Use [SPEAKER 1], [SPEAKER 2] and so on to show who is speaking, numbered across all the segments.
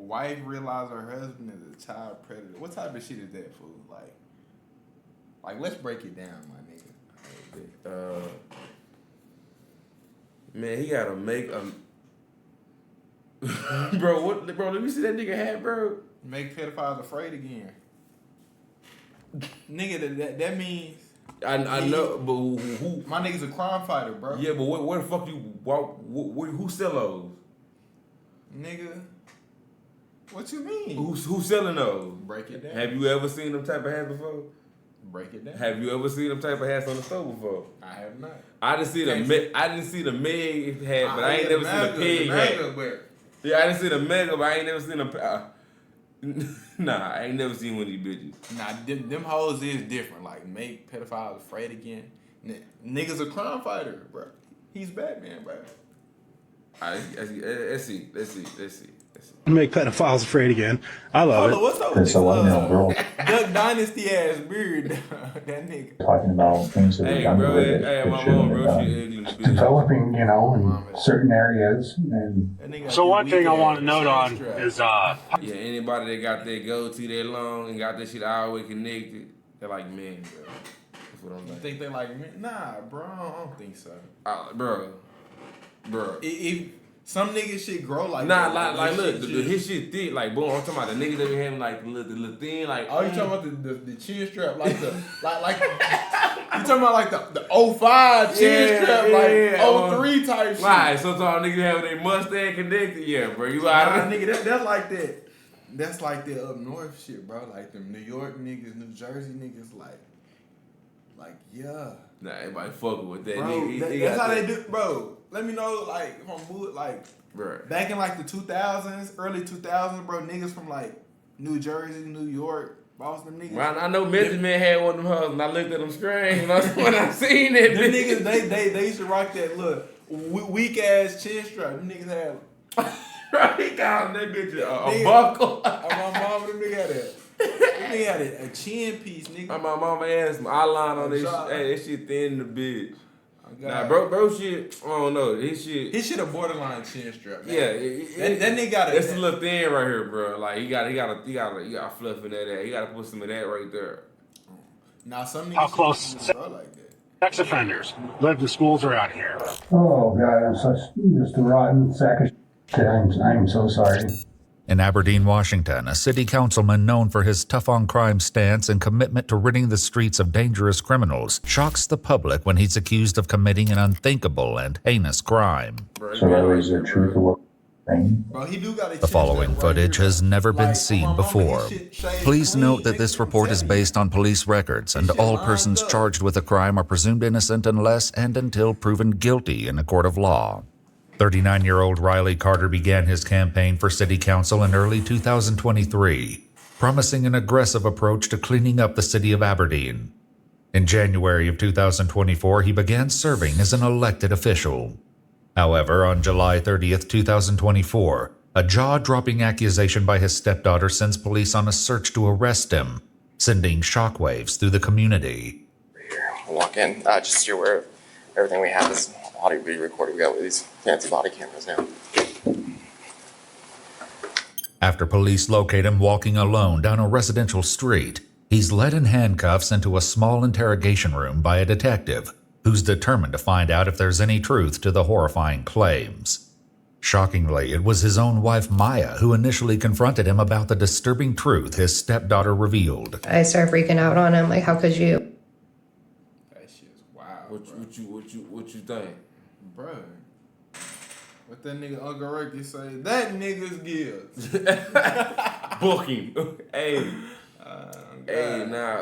[SPEAKER 1] wife realized her husband is a child predator. What type of shit is that, fool? Like let's break it down, my nigga.
[SPEAKER 2] Man, he gotta make a bro. Let me see that nigga hat, bro.
[SPEAKER 1] Make pedophiles afraid again. Nigga, that means
[SPEAKER 2] I know, but who?
[SPEAKER 1] My nigga's a crime fighter, bro.
[SPEAKER 2] Yeah, but where the fuck who sell those?
[SPEAKER 1] Nigga, what you mean?
[SPEAKER 2] Who selling those?
[SPEAKER 1] Break it down.
[SPEAKER 2] Have you ever seen them type of hats before?
[SPEAKER 1] Break it down.
[SPEAKER 2] Have you ever seen them type of hats on the store before?
[SPEAKER 1] I have not.
[SPEAKER 2] I didn't see the Meg hat, but I ain't never seen the pig hat. Yeah, I didn't see the mega, but I ain't never seen a. Nah, I ain't never seen one of these bitches.
[SPEAKER 1] Nah, them hoes is different. Like, make pedophiles afraid again. Nigga's a crime fighter, bro. He's Batman, bro.
[SPEAKER 2] Let's see.
[SPEAKER 3] Make pedophiles afraid again. I love it.
[SPEAKER 1] What's up with this Duck Dynasty ass beard? That nigga.
[SPEAKER 4] Talking about things that
[SPEAKER 2] hey, bro, hey, my mom, bro, she
[SPEAKER 4] developing, in certain areas. And
[SPEAKER 3] so one thing I want to note on is
[SPEAKER 2] yeah, anybody that got their goatee that long and got that shit all the way connected, they're like men, bro. That's what I'm
[SPEAKER 1] You
[SPEAKER 2] like.
[SPEAKER 1] think they like men? Nah, bro, I don't think so.
[SPEAKER 2] Bro.
[SPEAKER 1] If some niggas shit grow like
[SPEAKER 2] nah,
[SPEAKER 1] that.
[SPEAKER 2] like look, his shit thick, like boom. I'm talking about the niggas that be having like the little thin, like.
[SPEAKER 1] Oh, you talking about the chin strap, like the like you talking about like the 05 chin strap, like 03 type shit.
[SPEAKER 2] Right, sometimes niggas have their mustache connected, yeah, bro. You
[SPEAKER 1] nah, nigga, that's like that. That's like that up north shit, bro. Like them New York niggas, New Jersey niggas, like yeah.
[SPEAKER 2] Nah, everybody fucking with that
[SPEAKER 1] bro,
[SPEAKER 2] nigga.
[SPEAKER 1] That's how they do, bro. Let me know, like, if I'm good, like,
[SPEAKER 2] bro.
[SPEAKER 1] Back in like the 2000s, early 2000s, bro, niggas from like New Jersey, New York, Boston niggas.
[SPEAKER 2] Well, I know Method Man had one of them hoes, and I looked at them strange when I seen that.
[SPEAKER 1] Them niggas, they used to rock that look weak ass chin strap. Them niggas had.
[SPEAKER 2] Right, he called that bitch a buckle.
[SPEAKER 1] My mom, them niggas had that. They had a chin piece, nigga.
[SPEAKER 2] My mama had some eyeliner on this shit. Hey, that shit thin in the bitch. Nah, bro, shit. I don't know. His shit
[SPEAKER 1] a borderline chin strap. Man.
[SPEAKER 2] Yeah,
[SPEAKER 1] that nigga got
[SPEAKER 2] it's a little thin right here, bro. Like he got a fluff in that. He got to put some of that right there.
[SPEAKER 1] Now some niggas
[SPEAKER 3] how close
[SPEAKER 1] like that.
[SPEAKER 3] Sex offenders live in schools around here.
[SPEAKER 4] Oh God, I'm just a rotten sack of shit. I'm so sorry.
[SPEAKER 5] In Aberdeen, Washington, a city councilman known for his tough-on-crime stance and commitment to ridding the streets of dangerous criminals shocks the public when he's accused of committing an unthinkable and heinous crime.
[SPEAKER 4] So whether is there truth to what thing?
[SPEAKER 5] The following footage has never been seen before. Please note that this report is based on police records, and all persons charged with a crime are presumed innocent unless and until proven guilty in a court of law. 39-year-old Riley Carter began his campaign for city council in early 2023, promising an aggressive approach to cleaning up the city of Aberdeen. In January of 2024, he began serving as an elected official. However, on July 30th, 2024, a jaw-dropping accusation by his stepdaughter sends police on a search to arrest him, sending shockwaves through the community.
[SPEAKER 6] Walk in, just so you're aware of everything we have is audio being recorded. We got these fancy body cameras now.
[SPEAKER 5] After police locate him walking alone down a residential street, he's led in handcuffs into a small interrogation room by a detective who's determined to find out if there's any truth to the horrifying claims. Shockingly, it was his own wife Maya who initially confronted him about the disturbing truth his stepdaughter revealed.
[SPEAKER 7] I started freaking out on him, like, how could you?
[SPEAKER 1] That shit's wild.
[SPEAKER 2] What you think?
[SPEAKER 1] Bro, what that nigga Uncle Ricky say? That nigga's gives.
[SPEAKER 2] Book him. Hey. Hey, nah,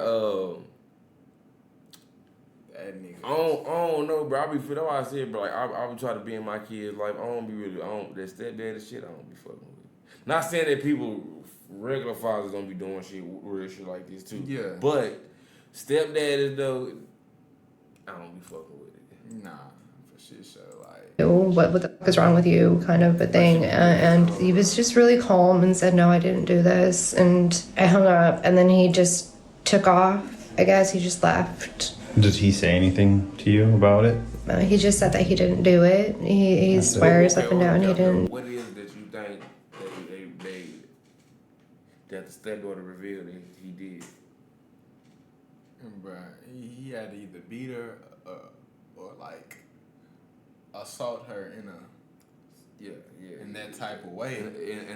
[SPEAKER 1] that nigga.
[SPEAKER 2] I don't know, bro. I be feel why I said, bro. Like I be trying to be in my kids' life. I don't be really. That stepdad and shit. I don't be fucking with. Not saying that people, regular fathers, don't be doing shit, real shit like this too.
[SPEAKER 1] Yeah.
[SPEAKER 2] But stepdad though, I don't be fucking with it.
[SPEAKER 1] Nah, for shit show like.
[SPEAKER 7] What the fuck is wrong with you, kind of a thing. And he was just really calm and said, no, I didn't do this. And I hung up, and then he just took off. I guess he just left.
[SPEAKER 8] Did he say anything to you about it?
[SPEAKER 7] He just said that he didn't do it. He swears up and down he didn't.
[SPEAKER 2] What is it that you think that they that the stepdaughter revealed that he did.
[SPEAKER 1] Bruh, he had to either beat her or like assault her in that type of way.
[SPEAKER 2] In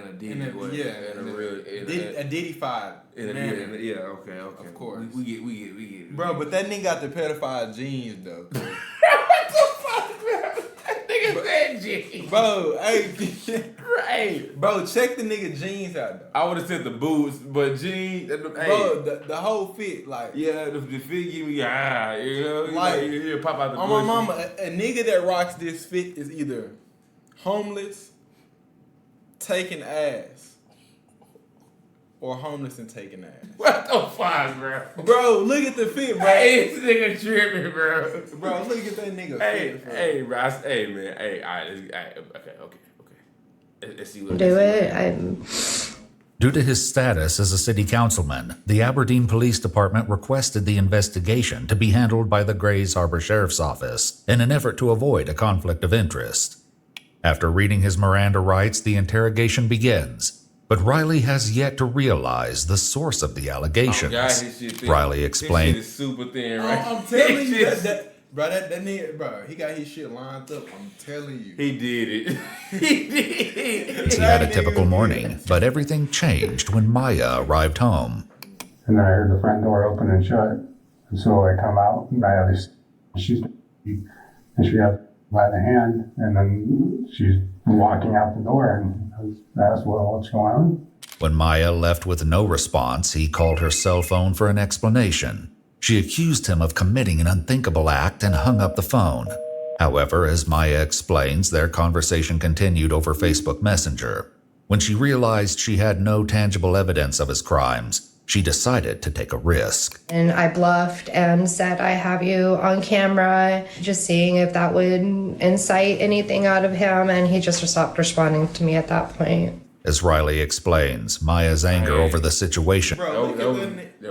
[SPEAKER 2] a Diddy way.
[SPEAKER 1] A Diddy-fied manner.
[SPEAKER 2] Okay.
[SPEAKER 1] Of course.
[SPEAKER 2] We get it.
[SPEAKER 1] Bro, but that nigga got the pedophile genes though.
[SPEAKER 2] Nigga said G.
[SPEAKER 1] Bro, hey,
[SPEAKER 2] Right.
[SPEAKER 1] bro, check the nigga jeans out though.
[SPEAKER 2] I would have said the boots, but G, hey,
[SPEAKER 1] Bro, the whole fit, like,
[SPEAKER 2] yeah, the fit give me you know,
[SPEAKER 1] Like,
[SPEAKER 2] you pop out the
[SPEAKER 1] on
[SPEAKER 2] bush.
[SPEAKER 1] my mama, a nigga that rocks this fit is either homeless, taking ass, or homeless and taking ass.
[SPEAKER 2] What the fuck, bro?
[SPEAKER 1] Bro, look at the fit, bro.
[SPEAKER 2] Hey, this nigga tripping, bro.
[SPEAKER 1] Bro, look at that nigga
[SPEAKER 2] Hey,
[SPEAKER 1] fit, bro.
[SPEAKER 2] hey, bro. Hey, man. Hey, all right. Okay. Let's see what.
[SPEAKER 7] Do it.
[SPEAKER 5] Due to his status as a city councilman, the Aberdeen Police Department requested the investigation to be handled by the Grays Harbor Sheriff's Office in an effort to avoid a conflict of interest. After reading his Miranda rights, the interrogation begins, but Riley has yet to realize the source of the allegations.
[SPEAKER 2] his shit thin.
[SPEAKER 5] Riley
[SPEAKER 2] His shit
[SPEAKER 5] explained,
[SPEAKER 2] is super thin, right?
[SPEAKER 1] I'm telling you, that nigga, bro, he got his shit lined up. I'm telling you.
[SPEAKER 2] He did it. He did.
[SPEAKER 5] he had a typical morning, but everything changed when Maya arrived home.
[SPEAKER 4] And then I heard the front door open and shut. And so I come out and I have this, and she got by the hand, and then she's walking out the door, and I asked, well, what's going on?
[SPEAKER 5] When Maya left with no response, he called her cell phone for an explanation. She accused him of committing an unthinkable act and hung up the phone. However, as Maya explains, their conversation continued over Facebook Messenger. When she realized she had no tangible evidence of his crimes, she decided to take a risk.
[SPEAKER 7] And I bluffed and said, I have you on camera, just seeing if that would incite anything out of him. And he just stopped responding to me at that point.
[SPEAKER 5] As Riley explains, Maya's anger over the situation
[SPEAKER 1] Bro,
[SPEAKER 2] That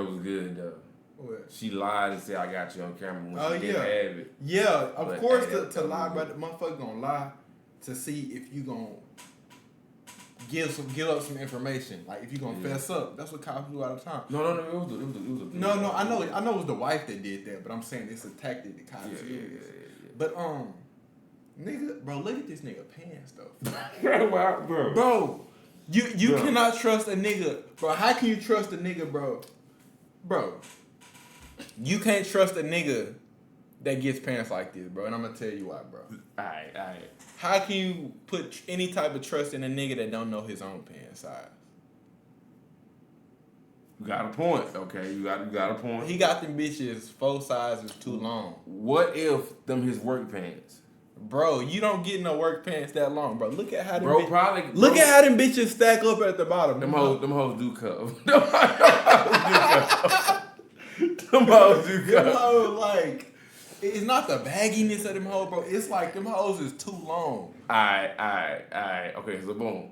[SPEAKER 2] was good, though.
[SPEAKER 1] What?
[SPEAKER 2] She lied and said, I got you on camera when she didn't have it.
[SPEAKER 1] Yeah, of
[SPEAKER 2] But,
[SPEAKER 1] course
[SPEAKER 2] hey,
[SPEAKER 1] to lie, brother. Motherfucker gonna lie to see if you gonna give up some information. Like if you gonna fess up. That's what cops do all the time.
[SPEAKER 2] No, it was a
[SPEAKER 1] No, I know it was the wife that did that, but I'm saying it's a tactic that cops use. But nigga, bro, look at this nigga pants though.
[SPEAKER 2] bro.
[SPEAKER 1] Bro, you cannot trust a nigga, bro. How can you trust a nigga, bro? Bro, you can't trust a nigga that gets pants like this, bro. And I'm gonna tell you why, bro.
[SPEAKER 2] Alright.
[SPEAKER 1] How can you put any type of trust in a nigga that don't know his own pants size?
[SPEAKER 2] You got a point, okay? You got a point.
[SPEAKER 1] He got them bitches 4 sizes too long.
[SPEAKER 2] What if them his work pants?
[SPEAKER 1] Bro, you don't get no work pants that long, bro. Look at how them
[SPEAKER 2] Look
[SPEAKER 1] at how them bitches stack up at the bottom.
[SPEAKER 2] them hoes do cover. Them hoes do
[SPEAKER 1] Them
[SPEAKER 2] cover.
[SPEAKER 1] hoes, like, it's not the bagginess of them hoes, bro. It's like them hoes is too long.
[SPEAKER 2] Alright. Okay, so boom.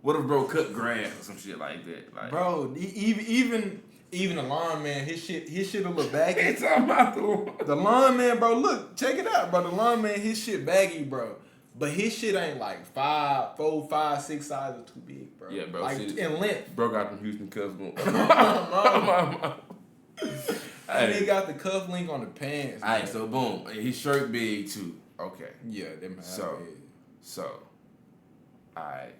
[SPEAKER 2] What if bro cut grass or some shit like that? Like,
[SPEAKER 1] Bro, even the lawn man, his shit a little baggy.
[SPEAKER 2] it's about
[SPEAKER 1] The lawn man, bro, look, check it out, bro. The lawn man, his shit baggy, bro. But his shit ain't like 4, 5, 6 sizes too big, bro.
[SPEAKER 2] Yeah, bro.
[SPEAKER 1] Like in length.
[SPEAKER 2] Bro got them Houston Cubs going.
[SPEAKER 1] And they got the cuff link on the pants.
[SPEAKER 2] Alright, so boom. His shirt big too. Okay.
[SPEAKER 1] Yeah, them
[SPEAKER 2] So, alright.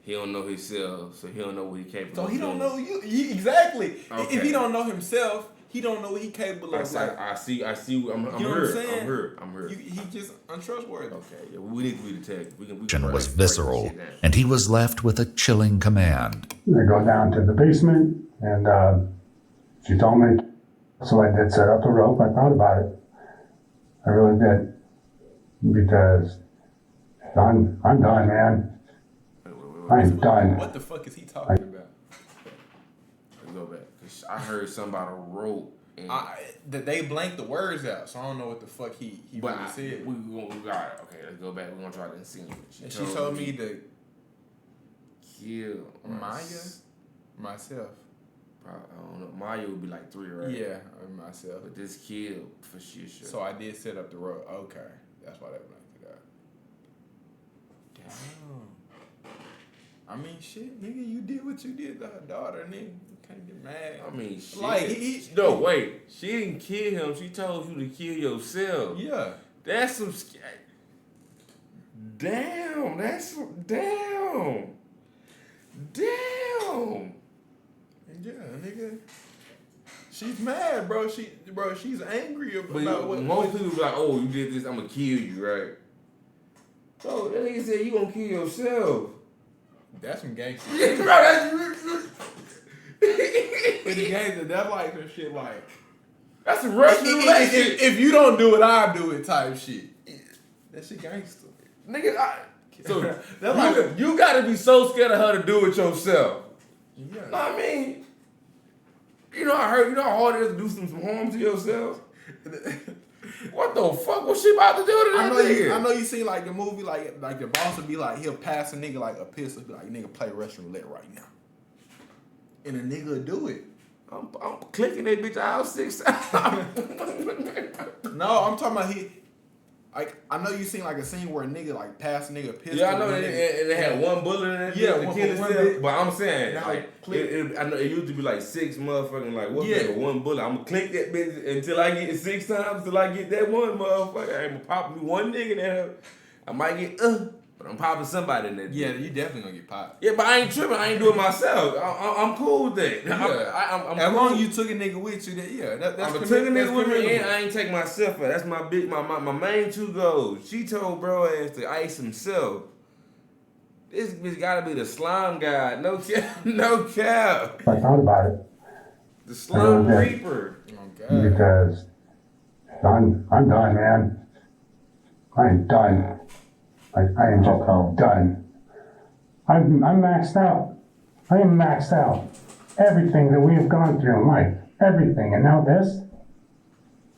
[SPEAKER 2] He don't know himself, so he don't know what he capable
[SPEAKER 1] So
[SPEAKER 2] of
[SPEAKER 1] he don't
[SPEAKER 2] doing.
[SPEAKER 1] know you. Exactly.
[SPEAKER 2] Okay.
[SPEAKER 1] If he don't know himself, he don't know what he capable of.
[SPEAKER 2] I see. I'm
[SPEAKER 1] You know what I'm saying?
[SPEAKER 2] I'm here.
[SPEAKER 1] He just untrustworthy.
[SPEAKER 2] Okay, yeah, we need to be detectives. We can
[SPEAKER 5] was
[SPEAKER 2] break this
[SPEAKER 5] visceral,
[SPEAKER 2] shit down.
[SPEAKER 5] and he was left with a chilling command.
[SPEAKER 4] I go down to the basement, and she told me, so I did set up a rope. I thought about it. I really did. Because I'm done, man. I'm done.
[SPEAKER 1] What the fuck is he talking about?
[SPEAKER 2] Let's go back. 'Cause I heard something about a rope. And
[SPEAKER 1] That they blanked the words out, so I don't know what the fuck he
[SPEAKER 2] but
[SPEAKER 1] really said.
[SPEAKER 2] we got it. Okay, let's go back. We're gonna try to insinuate.
[SPEAKER 1] And she told me to
[SPEAKER 2] kill
[SPEAKER 1] myself.
[SPEAKER 2] I don't know. Maya would be like 3, right?
[SPEAKER 1] Yeah, myself.
[SPEAKER 2] But this kill for sure.
[SPEAKER 1] So I did set up the rope. Okay, that's why they blanked it out. Damn. I mean, shit, nigga, you did what you did to her daughter, nigga. You can't get mad.
[SPEAKER 2] I mean, shit.
[SPEAKER 1] Like,
[SPEAKER 2] no, wait. She didn't kill him. She told you to kill yourself.
[SPEAKER 1] Yeah.
[SPEAKER 2] That's some. Damn. That's damn. Damn.
[SPEAKER 1] Yeah, nigga. She's mad, bro. She's angry about
[SPEAKER 2] But
[SPEAKER 1] what.
[SPEAKER 2] most people be like, "Oh, you did this. I'm gonna kill you," right? So that nigga said you gonna kill yourself.
[SPEAKER 1] That's some gangster.
[SPEAKER 2] Bro, that's
[SPEAKER 1] But the gangster, that's like some shit like.
[SPEAKER 2] that's a Russian relationship.
[SPEAKER 1] If you don't do it, I'll do it type shit. That shit gangster.
[SPEAKER 2] Nigga, so
[SPEAKER 1] That's like
[SPEAKER 2] you gotta be so scared of her to do it yourself.
[SPEAKER 1] yeah.
[SPEAKER 2] I mean, you know how hard it is to do some harm to yourself? What the fuck was she about to do to that nigga?
[SPEAKER 1] I know you seen like the movie, like the boss would be like, he'll pass a nigga like a pistol, be like, nigga, play Russian roulette right now. And a nigga will do it.
[SPEAKER 2] I'm clicking that bitch out 6 times.
[SPEAKER 1] No, I'm talking about like, I know you seen like a scene where a nigga like passed a nigga a pistol.
[SPEAKER 2] Yeah, I know, and they had one bullet in that
[SPEAKER 1] Yeah,
[SPEAKER 2] bitch to
[SPEAKER 1] one-
[SPEAKER 2] kill
[SPEAKER 1] one
[SPEAKER 2] himself.
[SPEAKER 1] bit.
[SPEAKER 2] But I'm saying,
[SPEAKER 1] Now,
[SPEAKER 2] like,
[SPEAKER 1] click.
[SPEAKER 2] I know it used to be like 6 motherfucking, like, what
[SPEAKER 1] Yeah.
[SPEAKER 2] one bullet. I'm gonna click that bitch until I get it 6 times, till I get that one motherfucker. I'm gonna pop me one nigga in there. I might get, but I'm popping somebody in that bitch.
[SPEAKER 1] Yeah, you definitely gonna get popped.
[SPEAKER 2] Yeah, but I ain't tripping. I ain't doing it myself. I'm cool with that.
[SPEAKER 1] Yeah.
[SPEAKER 2] I'm
[SPEAKER 1] As
[SPEAKER 2] cool.
[SPEAKER 1] long as you took a nigga with you, that yeah, that's
[SPEAKER 2] I'm
[SPEAKER 1] commi-
[SPEAKER 2] taking
[SPEAKER 1] that's
[SPEAKER 2] nigga with me
[SPEAKER 1] commendable.
[SPEAKER 2] and I ain't take myself out. That's my main 2 goals. She told bro ass to ice himself. This bitch gotta be the slime god. No cap. No cap.
[SPEAKER 4] I thought about it
[SPEAKER 2] The slime
[SPEAKER 4] Okay.
[SPEAKER 2] reaper.
[SPEAKER 1] Oh god.
[SPEAKER 4] because I'm done, man. I'm done. I am just done. I'm maxed out. I am maxed out. Everything that we have gone through in life, everything, and now this.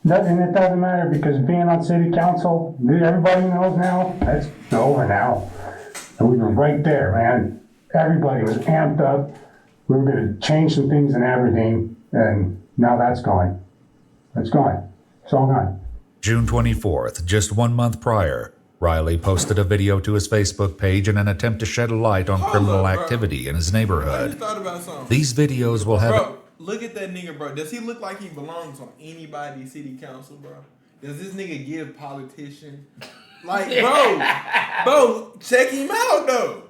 [SPEAKER 4] And it doesn't matter because being on city council, everybody knows now. That's over now. And we were right there, man. Everybody was amped up. We were going to change some things in Aberdeen, and now that's gone. It's gone. It's all gone.
[SPEAKER 5] June 24th, just 1 month prior, Riley posted a video to his Facebook page in an attempt to shed a light on criminal
[SPEAKER 1] up, bro.
[SPEAKER 5] activity in his
[SPEAKER 1] I just
[SPEAKER 5] neighborhood.
[SPEAKER 1] thought about something.
[SPEAKER 5] These videos will have...
[SPEAKER 1] Bro, look at that nigga, bro. Does he look like he belongs on anybody's city council, bro? Does this nigga give politician? Like, bro, check him out, though.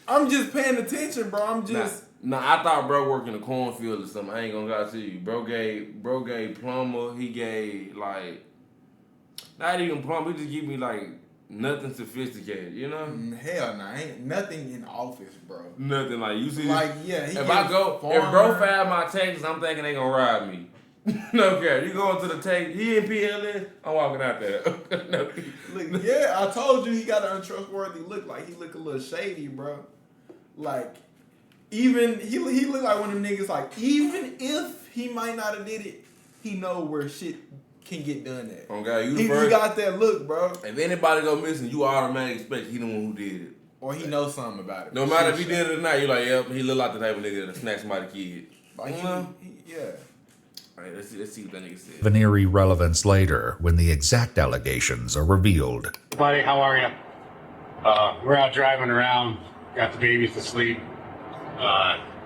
[SPEAKER 1] I'm just paying attention, bro. I'm just...
[SPEAKER 2] Nah, I thought bro worked in a cornfield or something. I ain't gonna lie to you. Bro gave plumber. He gave like not even plumber. He just give me like nothing sophisticated. You know?
[SPEAKER 1] Hell nah, ain't nothing in office, bro.
[SPEAKER 2] Nothing like you see.
[SPEAKER 1] Like, yeah, he
[SPEAKER 2] if
[SPEAKER 1] get
[SPEAKER 2] I go, if bro
[SPEAKER 1] farmer.
[SPEAKER 2] filed my taxes, I'm thinking they gonna rob me. No care. You going to the tax? He in PLS? I'm walking out there. No.
[SPEAKER 1] Look, yeah, I told you he got an untrustworthy look. Like, he look a little shady, bro. Like, even, he look like one of them niggas, like, even if he might not have did it, he know where shit can get done at.
[SPEAKER 2] Oh God, you the
[SPEAKER 1] He
[SPEAKER 2] first.
[SPEAKER 1] got that look, bro.
[SPEAKER 2] If anybody go missing, you automatically expect he the one who did it.
[SPEAKER 1] Or he knows something about it.
[SPEAKER 2] No matter if he did it or not, you like, yep, he look like the type of nigga that snatch somebody's kid.
[SPEAKER 1] Like,
[SPEAKER 2] Yeah.
[SPEAKER 1] yeah.
[SPEAKER 2] All right, let's see what that nigga said.
[SPEAKER 5] Veneer relevance later when the exact allegations are revealed.
[SPEAKER 9] Buddy, how are you? We're out driving around, got the babies to sleep.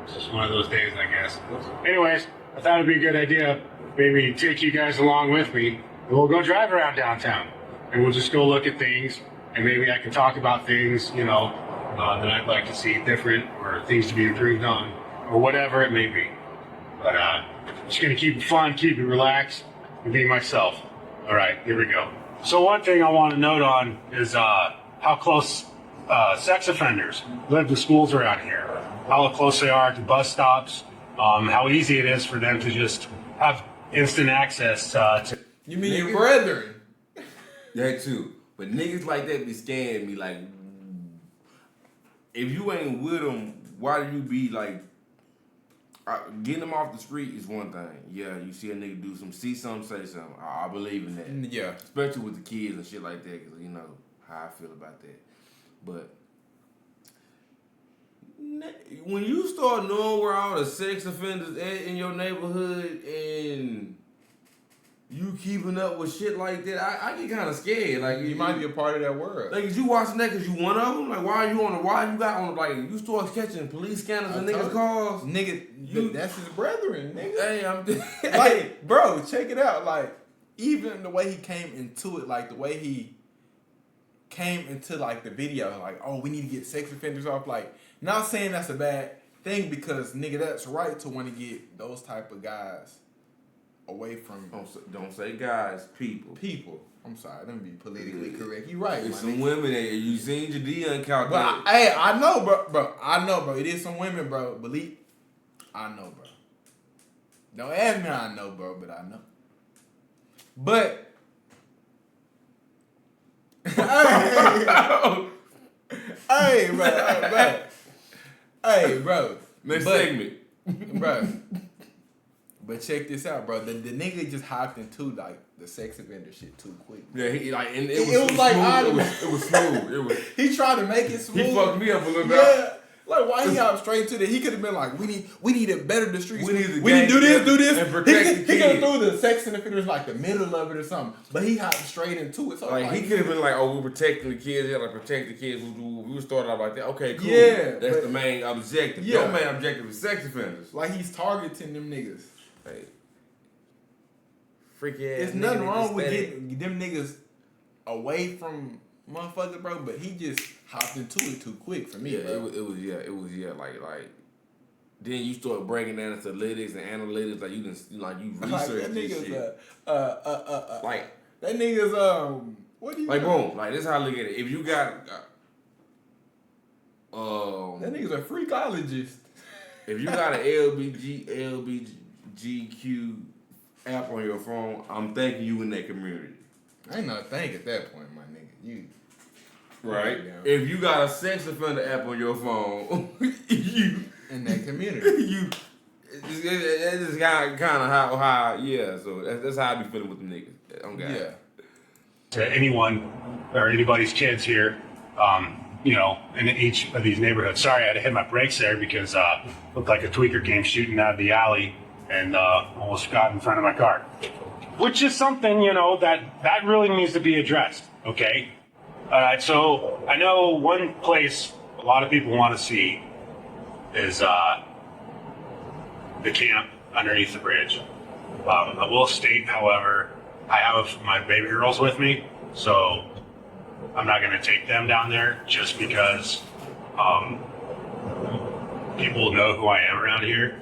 [SPEAKER 9] It's just one of those days, I guess. Anyways, I thought it'd be a good idea, maybe take you guys along with me, and we'll go drive around downtown. And we'll just go look at things, and maybe I can talk about things, that I'd like to see different, or things to be improved on, or whatever it may be. But just gonna keep it fun, keep it relaxed, and be myself. All right, here we go. So one thing I want to note on is how close sex offenders live to schools around here, how close they are to bus stops, how easy it is for them to just have instant access to.
[SPEAKER 1] You mean your
[SPEAKER 2] Niggas-
[SPEAKER 1] brethren?
[SPEAKER 2] That too. But niggas like that be scaring me. Like, if you ain't with them, why do you be like, getting them off the street is one thing. Yeah, you see a nigga see something, say something. I believe in that.
[SPEAKER 1] Yeah.
[SPEAKER 2] Especially with the kids and shit like that, because you know how I feel about that. But when you start knowing where all the sex offenders at in your neighborhood and you keeping up with shit like that, I get kind of scared. Like
[SPEAKER 1] You might be a part of that world.
[SPEAKER 2] Like, is you watching that because you one of them? Like, why you got on, like, you start catching police scanners and niggas' calls?
[SPEAKER 1] Nigga, that's his brethren, nigga.
[SPEAKER 2] Hey, I'm
[SPEAKER 1] like, bro, check it out. Like, even the way he came into it, like, the way he came into, like, the video, like, oh, we need to get sex offenders off. Like, not saying that's a bad thing because, nigga, that's right to want to get those type of guys away from...
[SPEAKER 2] Don't say guys, people.
[SPEAKER 1] People. I'm sorry, let me be politically correct. You right,
[SPEAKER 2] It's
[SPEAKER 1] my
[SPEAKER 2] some
[SPEAKER 1] nigga.
[SPEAKER 2] women that you seen Jadea calculate.
[SPEAKER 1] But I know, bro. I know, bro. It is some women, bro. Believe, I know, bro. Don't ask me how I know, bro, but I know. But, hey, bro.
[SPEAKER 2] Next segment.
[SPEAKER 1] Bro. But check this out, bro. The nigga just hopped into like the sex offender shit too quick.
[SPEAKER 2] Yeah, he like, and
[SPEAKER 1] it was like
[SPEAKER 2] it was smooth. It was.
[SPEAKER 1] He tried to make it smooth.
[SPEAKER 2] He fucked me up a little bit.
[SPEAKER 1] Yeah. Like, why he hop straight to that? He could have been like, we need to better the streets.
[SPEAKER 2] We need to
[SPEAKER 1] do this.
[SPEAKER 2] and protect the
[SPEAKER 1] He could have
[SPEAKER 2] kids.
[SPEAKER 1] threw the sex offenders like the middle of it or something. But he hopped straight into it. So
[SPEAKER 2] Like, he could have been like, oh, we're protecting the kids. Yeah, like protect the kids. We started out like that. Okay, cool.
[SPEAKER 1] Yeah,
[SPEAKER 2] That's
[SPEAKER 1] but-
[SPEAKER 2] the main objective.
[SPEAKER 1] Yeah.
[SPEAKER 2] Your main objective is sex offenders.
[SPEAKER 1] like he's targeting them niggas.
[SPEAKER 2] Hey, freaky ass.
[SPEAKER 1] There's nothing wrong with getting them niggas away from motherfuckers, bro. But he just hopped into it too quick for me,
[SPEAKER 2] Yeah,
[SPEAKER 1] bro.
[SPEAKER 2] it was like. Then you start breaking down into analytics and analytics, like you
[SPEAKER 1] Like
[SPEAKER 2] research
[SPEAKER 1] that
[SPEAKER 2] this
[SPEAKER 1] nigga's
[SPEAKER 2] shit.
[SPEAKER 1] like that nigga's what do you
[SPEAKER 2] Like
[SPEAKER 1] know?
[SPEAKER 2] boom, like this is how I look at it. If you got
[SPEAKER 1] That nigga's a freakologist.
[SPEAKER 2] if you got an LBGQ app on your phone, I'm thanking you in that community.
[SPEAKER 1] I ain't not think at that point, my nigga. You
[SPEAKER 2] Right?
[SPEAKER 1] Yeah.
[SPEAKER 2] If you got a sex offender app on your phone, you
[SPEAKER 1] in that community.
[SPEAKER 2] It's just kind of how yeah. So that's how I be feeling with the niggas. On God.
[SPEAKER 1] Yeah.
[SPEAKER 9] To anyone or anybody's kids here, in each of these neighborhoods. Sorry, I had to hit my brakes there because looked like a tweaker came shooting out of the alley and almost got in front of my car. Which is something, that really needs to be addressed, okay? So I know one place a lot of people want to see is the camp underneath the bridge. I will state, however, I have my baby girls with me, so I'm not going to take them down there just because people know who I am around here.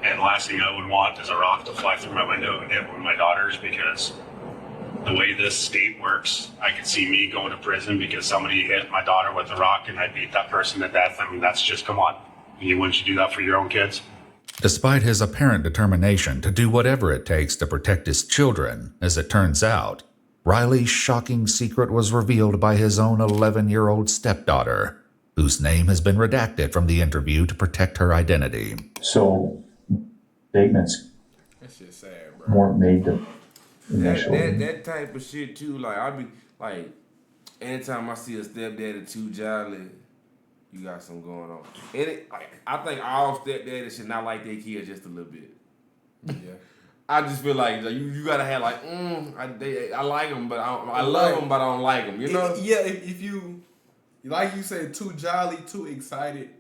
[SPEAKER 9] And the last thing I would want is a rock to fly through my window and hit one of my daughters, because the way this state works, I could see me going to prison because somebody hit my daughter with a rock and I beat that person to death. I mean, that's just, come on. Wouldn't you do that for your own kids?
[SPEAKER 5] Despite his apparent determination to do whatever it takes to protect his children, as it turns out, Riley's shocking secret was revealed by his own 11-year-old stepdaughter, whose name has been redacted from the interview to protect her identity.
[SPEAKER 4] So statements
[SPEAKER 1] That shit's sad, bro.
[SPEAKER 4] weren't made to initially.
[SPEAKER 2] That type of shit too. Like I be like, anytime I see a stepdaddy too jolly, you got something going on. And I think all stepdaddies should not like their kids just a little bit.
[SPEAKER 1] Yeah.
[SPEAKER 2] I just feel like you gotta have like, I like them, but I love them, but I don't like them. You know?
[SPEAKER 1] Yeah. If you, like you said, too jolly, too excited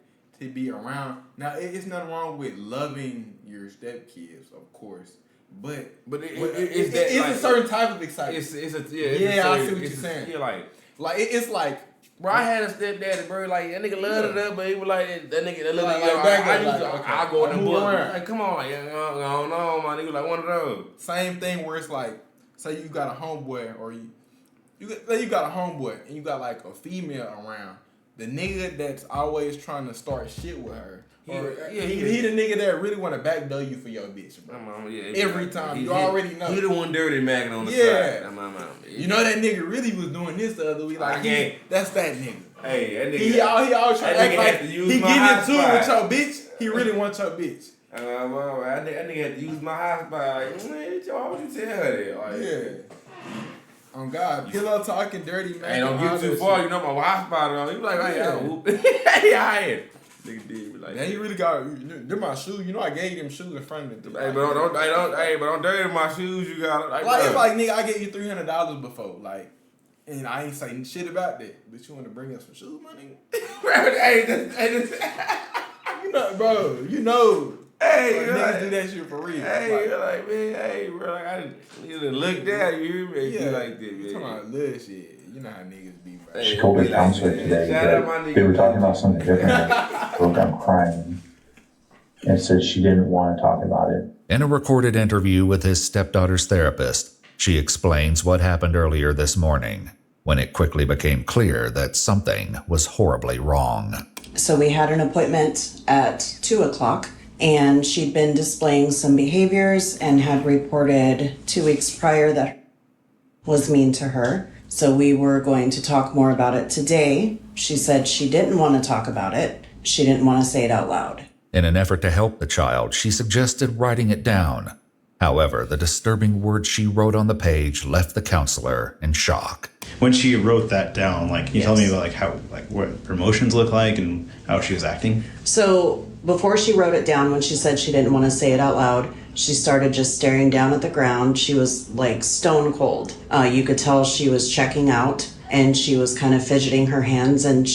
[SPEAKER 1] to be around. Now, it's nothing wrong with loving your stepkids, of course. But it's
[SPEAKER 2] like,
[SPEAKER 1] a certain type of excitement.
[SPEAKER 2] It's a
[SPEAKER 1] I see what you're
[SPEAKER 2] it's
[SPEAKER 1] saying.
[SPEAKER 2] Yeah, like
[SPEAKER 1] it's like,
[SPEAKER 2] bro, I had a stepdaddy, bro. Like that nigga loved it up, but he was like that nigga. That little
[SPEAKER 1] Like,
[SPEAKER 2] nigga,
[SPEAKER 1] back
[SPEAKER 2] I
[SPEAKER 1] up,
[SPEAKER 2] used to,
[SPEAKER 1] like, okay.
[SPEAKER 2] I go in the
[SPEAKER 1] Move
[SPEAKER 2] book.
[SPEAKER 1] around.
[SPEAKER 2] Like, come on, like, I don't know, my nigga. Like one of those.
[SPEAKER 1] same thing where it's like, say you got a homeboy or you got a homeboy and you got like a female around. The nigga that's always trying to start shit with her. He the nigga that really want to backdoor you for your bitch, bro. Every time. You already know.
[SPEAKER 2] He the one dirty macking on the
[SPEAKER 1] Yeah.
[SPEAKER 2] side.
[SPEAKER 1] You know that nigga really was doing this the other week. Like, that's that nigga.
[SPEAKER 2] Hey, that nigga.
[SPEAKER 1] He always trying to
[SPEAKER 2] that
[SPEAKER 1] act
[SPEAKER 2] nigga
[SPEAKER 1] like
[SPEAKER 2] had to use
[SPEAKER 1] he
[SPEAKER 2] my
[SPEAKER 1] getting
[SPEAKER 2] hot
[SPEAKER 1] into it with
[SPEAKER 2] spot.
[SPEAKER 1] your bitch. He really wants your bitch.
[SPEAKER 2] That nigga had to use my hotspot. Like, man, why would you tell her that? Like,
[SPEAKER 1] Yeah. On God, pillow talking dirty, man.
[SPEAKER 2] Hey, don't get too far. You know my hotspot on. You be like, hey,
[SPEAKER 1] Yeah.
[SPEAKER 2] I whoop. Hey, I ain't. Nigga did me like
[SPEAKER 1] Now you really got they're my shoes. You know I gave them shoes in front of them.
[SPEAKER 2] Hey, but don't dirty my shoes. You got
[SPEAKER 1] Like it's like nigga, I gave you $300 before, like, and I ain't saying shit about that. But you want to bring us some shoes, money? You know, bro. You know.
[SPEAKER 2] Hey,
[SPEAKER 1] like, niggas
[SPEAKER 2] like,
[SPEAKER 1] do that shit for real.
[SPEAKER 2] Hey, like man, hey, bro, like I didn't look down. You hear me?
[SPEAKER 1] Yeah,
[SPEAKER 2] like that, man.
[SPEAKER 1] You talking about little shit. You know how niggas be, bro.
[SPEAKER 8] She told her counselor today that they were talking about something different. Like, broke out crying and said she didn't want to talk about it.
[SPEAKER 5] In a recorded interview with his stepdaughter's therapist, she explains what happened earlier this morning, when it quickly became clear that something was horribly wrong.
[SPEAKER 10] So we had an appointment at 2:00, and she'd been displaying some behaviors and had reported 2 weeks prior that was mean to her. So we were going to talk more about it today. She said she didn't want to talk about it. She didn't want to say it out loud.
[SPEAKER 5] In an effort to help the child, she suggested writing it down. However, the disturbing words she wrote on the page left the counselor in shock.
[SPEAKER 8] When she wrote that down, like, can you tell me about like how, like what her emotions look like and how she was acting?
[SPEAKER 10] So before she wrote it down, when she said she didn't want to say it out loud, she started just staring down at the ground. She was like stone cold. You could tell she was checking out, and she was kind of fidgeting her hands. And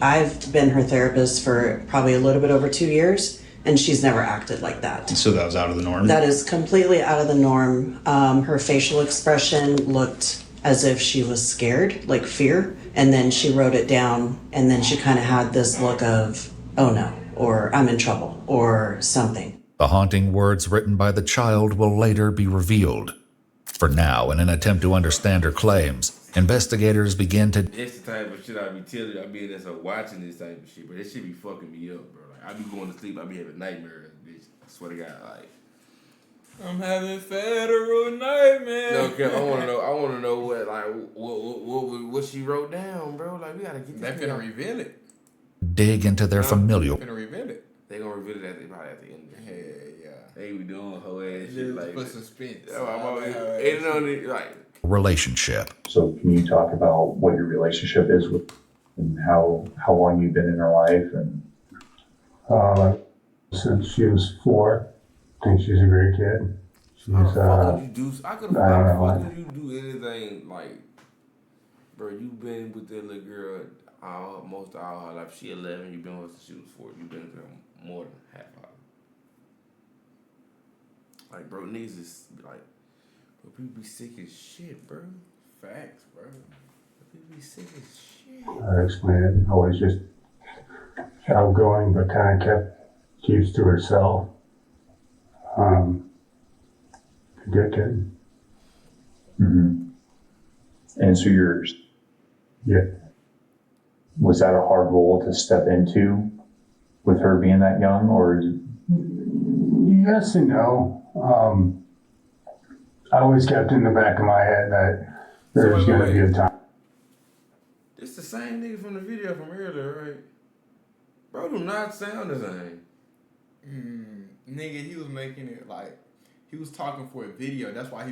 [SPEAKER 10] I've been her therapist for probably a little bit over 2 years, and she's never acted like that.
[SPEAKER 8] So that was out of the norm?
[SPEAKER 10] That is completely out of the norm. Her facial expression looked as if she was scared, like fear. And then she wrote it down, and then she kind of had this look of, oh no, or I'm in trouble, or something.
[SPEAKER 5] The haunting words written by the child will later be revealed. For now, in an attempt to understand her claims, investigators begin to...
[SPEAKER 2] It's the type of shit I be telling you. I be in there watching this type of shit, but this shit be fucking me up, bro. Like, I be going to sleep, I be having nightmares, bitch. I swear to God, like...
[SPEAKER 1] I'm having federal nightmares.
[SPEAKER 2] No, Kev, I want to know what, like, what she wrote down, bro. Like, we gotta get this.
[SPEAKER 1] They finna reveal it.
[SPEAKER 5] dig into their familial...
[SPEAKER 1] They finna reveal it.
[SPEAKER 2] They gonna reveal it probably at the end.
[SPEAKER 1] Yeah.
[SPEAKER 2] They be doing whole ass shit like
[SPEAKER 1] for
[SPEAKER 2] that.
[SPEAKER 1] suspense.
[SPEAKER 2] I'm always ain't on it, like...
[SPEAKER 5] relationship.
[SPEAKER 8] So can you talk about what your relationship is with and how long you've been in her life? And
[SPEAKER 4] Since she was 4, I think she's a great kid. She's,
[SPEAKER 2] How the fuck could you do? How the fuck could you do anything like, bro? You been with that little girl most of all her life. She 11. You been with her since she was 4. You been with her more than half her life. Like, bro, niggas is like, bro, people be sick as shit, bro.
[SPEAKER 1] Facts, bro.
[SPEAKER 2] People be sick as shit.
[SPEAKER 4] I explained it. Always just outgoing, but kind of keeps to herself. Good kid.
[SPEAKER 8] mm-hmm. And so
[SPEAKER 4] Yeah.
[SPEAKER 8] was that a hard role to step into with her being that young, or is it...
[SPEAKER 4] Yes and no. I always kept in the back of my head that there was going to be a time.
[SPEAKER 2] This the same nigga from the video from earlier, right? Bro, do not sound the same.
[SPEAKER 1] Nigga, he was making it like he was talking for a video. That's why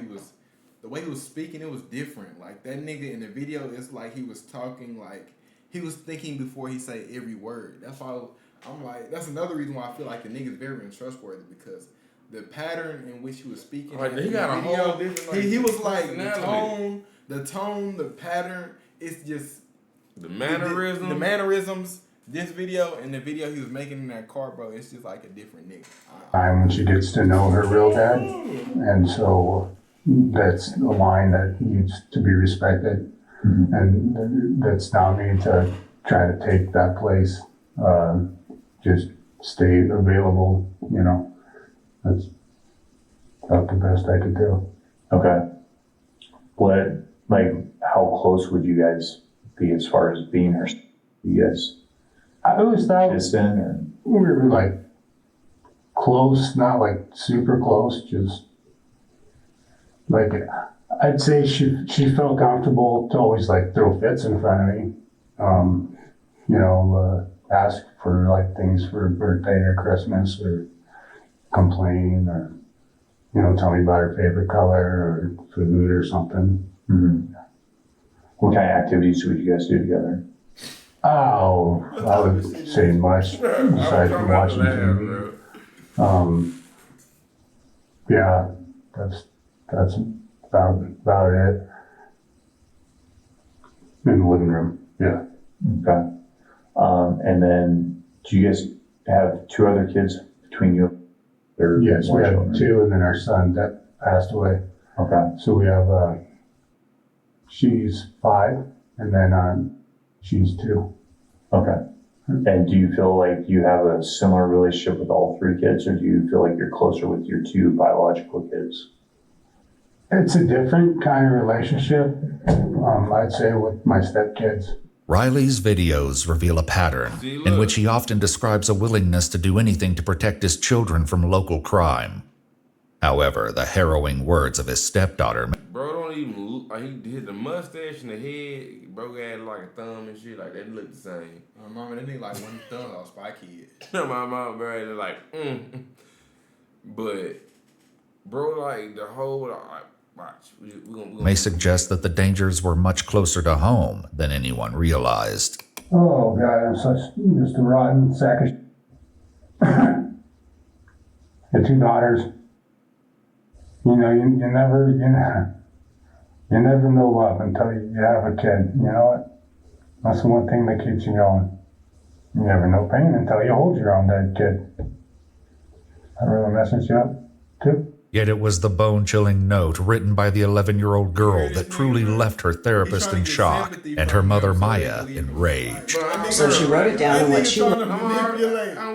[SPEAKER 1] the way he was speaking, it was different. Like that nigga in the video, it's like he was talking like he was thinking before he say every word. That's why I'm like, that's another reason why I feel like the nigga's very untrustworthy, because the pattern in which he was speaking.
[SPEAKER 2] Like, he got a whole different, like,
[SPEAKER 1] he was like
[SPEAKER 2] personality.
[SPEAKER 1] the tone, the pattern. It's just
[SPEAKER 2] The mannerisms.
[SPEAKER 1] the mannerisms. This video and the video he was making in that car, bro, it's just like a different nigga.
[SPEAKER 4] Time when she gets to know her real dad. And so that's a line that needs to be respected. Mm-hmm. And that's not me to try to take that place. Just stay available, you know. That's about the best I could do.
[SPEAKER 8] Okay. What, like, how close would you guys be as far as being her? You guys
[SPEAKER 4] I always thought
[SPEAKER 8] distant, or?
[SPEAKER 4] we were like close, not like super close, just like I'd say she felt comfortable to always like throw fits in front of me. Ask for like things for her birthday or Christmas, or complain, or tell me about her favorite color or food or something.
[SPEAKER 8] Mm-hmm. What kind of activities would you guys do together?
[SPEAKER 4] Oh, I would say much aside from watching TV. Yeah, that's about it. In the living room, yeah.
[SPEAKER 8] Okay. And then do you guys have 2 other kids between you? Or
[SPEAKER 4] Yes, we
[SPEAKER 8] more
[SPEAKER 4] have
[SPEAKER 8] children?
[SPEAKER 4] 2, and then our son that passed away.
[SPEAKER 8] Okay.
[SPEAKER 4] So we have, she's 5, and then she's 2.
[SPEAKER 8] Okay. And do you feel like you have a similar relationship with all 3 kids, or do you feel like you're closer with your 2 biological kids?
[SPEAKER 4] It's a different kind of relationship, I'd say, with my stepkids.
[SPEAKER 5] Riley's videos reveal a pattern in which he often describes a willingness to do anything to protect his children from local crime. However, the harrowing words of his stepdaughter...
[SPEAKER 2] Bro don't even look like he hit the mustache and the head. Bro had like a thumb and shit. Like, that look the same.
[SPEAKER 1] My mama, that nigga like one thumb off Spy Kid.
[SPEAKER 2] My mom, bro, they're like, But, bro, like, the whole... Watch. We gonna
[SPEAKER 5] may suggest that the dangers were much closer to home than anyone realized.
[SPEAKER 4] Oh, God, I'm just a rotten sack of shit. The 2 daughters. You know, you never know love until you have a kid. You know what? That's the one thing that keeps you going. You never know pain until you hold your own dead kid. That really messes you up, too.
[SPEAKER 5] Yet it was the bone-chilling note written by the 11-year-old girl that truly left her therapist in shock and her mother Maya in rage.
[SPEAKER 10] So she wrote it down and what she wrote.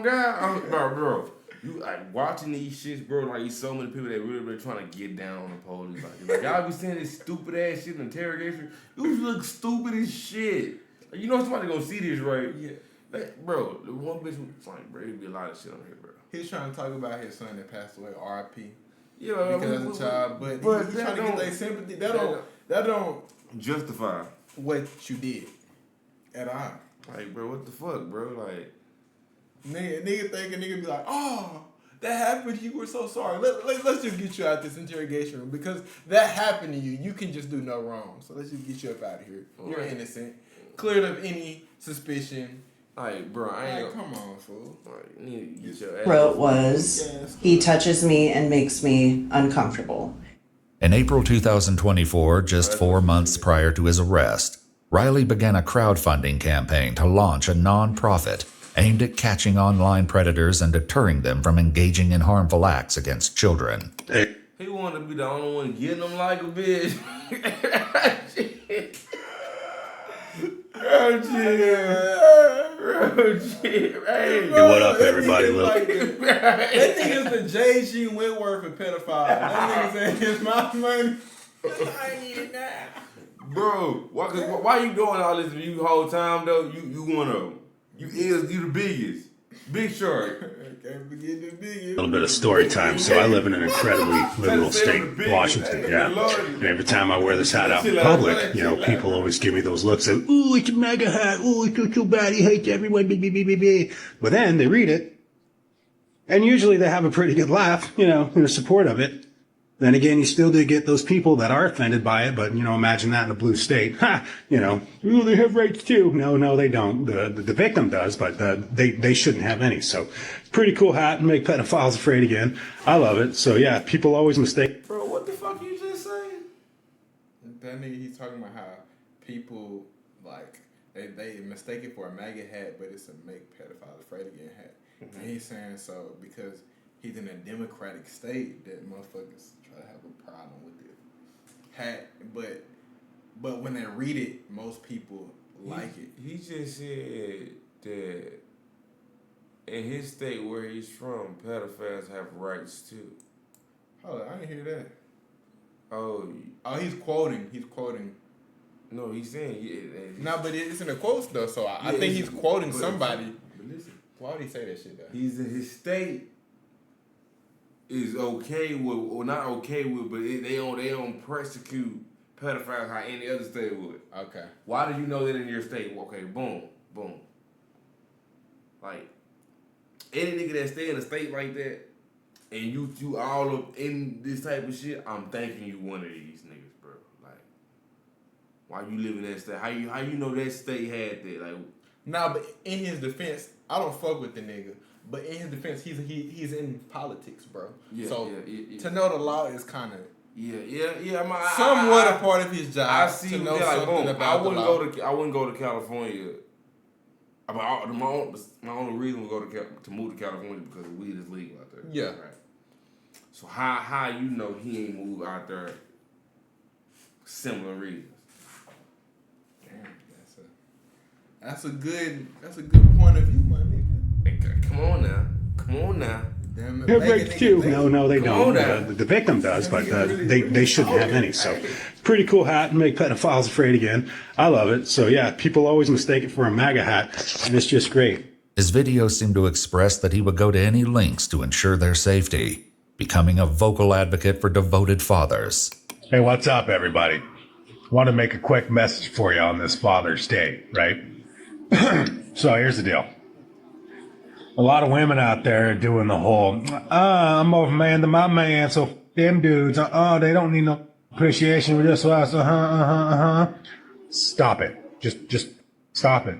[SPEAKER 2] Bro. You like watching these shits, bro. Like, you so many people that really trying to get down on the police. Like y'all be saying this stupid ass shit in interrogation. You look stupid as shit. Like, you know somebody gonna see this, right?
[SPEAKER 1] Yeah.
[SPEAKER 2] Like, bro, the one bitch was like, bro, it'd be a lot of shit on here, bro.
[SPEAKER 1] He's trying to talk about his son that passed away, R.I.P.
[SPEAKER 2] Yeah,
[SPEAKER 1] because as a child, but he's trying to get their sympathy. That don't
[SPEAKER 2] justify
[SPEAKER 1] what you did at all.
[SPEAKER 2] Like, bro, what the fuck, bro? Like,
[SPEAKER 1] nigga think a nigga be like, oh, that happened. You were so sorry. Let's just get you out this interrogation room because that happened to you. You can just do no wrong. So let's just get you up out of here. You're innocent, cleared of any suspicion.
[SPEAKER 2] Like, bro, I ain't
[SPEAKER 1] come on, fool.
[SPEAKER 2] Like, you need to get your ass.
[SPEAKER 10] Wrote was, he touches me and makes me uncomfortable.
[SPEAKER 5] In April 2024, just 4 months prior to his arrest, Riley began a crowdfunding campaign to launch a non-profit aimed at catching online predators and deterring them from engaging in harmful acts against children.
[SPEAKER 2] He wanted to be the only one getting them like a bitch.
[SPEAKER 3] Hey, what up, everybody?
[SPEAKER 1] That nigga's the J.G. Whitworth of pedophile. That nigga said, "It's my money. I need it now."
[SPEAKER 2] Bro, why you doing all this you whole time though? You the biggest. Big Shark.
[SPEAKER 1] Can't forget the biggest.
[SPEAKER 3] A little bit of story time. So I live in an incredibly liberal state, Washington, yeah. And every time I wear this hat out in public, you know, people always give me those looks of, ooh, it's a MAGA hat, ooh, it's too bad, he hates everyone, But then they read it, and usually they have a pretty good laugh, you know, in support of it. Then again, you still do get those people that are offended by it, but, you know, imagine that in a blue state. Ha! You know, ooh, they have rights too. No, they don't. The victim does, but they shouldn't have any. So, pretty cool hat and make pedophiles afraid again. I love it. So, yeah, people always mistake.
[SPEAKER 2] Bro, what the fuck you just saying?
[SPEAKER 1] That nigga, he's talking about how people, like, they mistake it for a MAGA hat, but it's a make pedophiles afraid again hat. Mm-hmm. And he's saying so because he's in a democratic state that motherfuckers try to have a problem with it. Hat, but when they read it, most people like it.
[SPEAKER 2] He just said that in his state where he's from, pedophiles have rights too.
[SPEAKER 1] Hold on, I didn't hear that.
[SPEAKER 2] Oh,
[SPEAKER 1] he's quoting. He's quoting.
[SPEAKER 2] No, he's saying
[SPEAKER 1] no, but it's in the quotes though, so I think he's quoting somebody.
[SPEAKER 2] But listen,
[SPEAKER 1] why would he say that shit though?
[SPEAKER 2] He's in his state. Is okay with, or not okay with, but they don't persecute pedophiles how any other state would.
[SPEAKER 1] Okay.
[SPEAKER 2] Why do you know that in your state? Okay, boom. Like, any nigga that stay in a state like that, and you all up in this type of shit, I'm thanking you one of these niggas, bro. Like, why you live in that state? How you know that state had that? Like,
[SPEAKER 1] Nah, but in his defense, I don't fuck with the nigga. But in his defense, he's in politics, bro.
[SPEAKER 2] Yeah,
[SPEAKER 1] so
[SPEAKER 2] yeah.
[SPEAKER 1] To know the law is kind of
[SPEAKER 2] Somewhat
[SPEAKER 1] a part of his job.
[SPEAKER 2] I see.
[SPEAKER 1] To know
[SPEAKER 2] Like,
[SPEAKER 1] something about
[SPEAKER 2] I wouldn't
[SPEAKER 1] the law.
[SPEAKER 2] I wouldn't go to California. I mean, my only reason to go to move to California because weed is legal out there.
[SPEAKER 1] Yeah.
[SPEAKER 2] Right. So how you know he ain't moved out there? Similar reasons.
[SPEAKER 1] Damn, that's a good point of view, my nigga.
[SPEAKER 2] Hey, come on now.
[SPEAKER 1] Damn,
[SPEAKER 3] Have rights too. No, they don't.
[SPEAKER 2] now.
[SPEAKER 3] The victim does, but they shouldn't have any. So, pretty cool hat and make pedophiles afraid again. I love it. So yeah, people always mistake it for a MAGA hat, and it's just great.
[SPEAKER 5] His videos seem to express that he would go to any lengths to ensure their safety, becoming a vocal advocate for devoted fathers.
[SPEAKER 3] Hey, what's up, everybody? Want to make a quick message for you on this Father's Day, right? So here's the deal. A lot of women out there are doing the whole, I'm more of a man than my man, so them dudes, they don't need no appreciation for this, Stop it. Just stop it.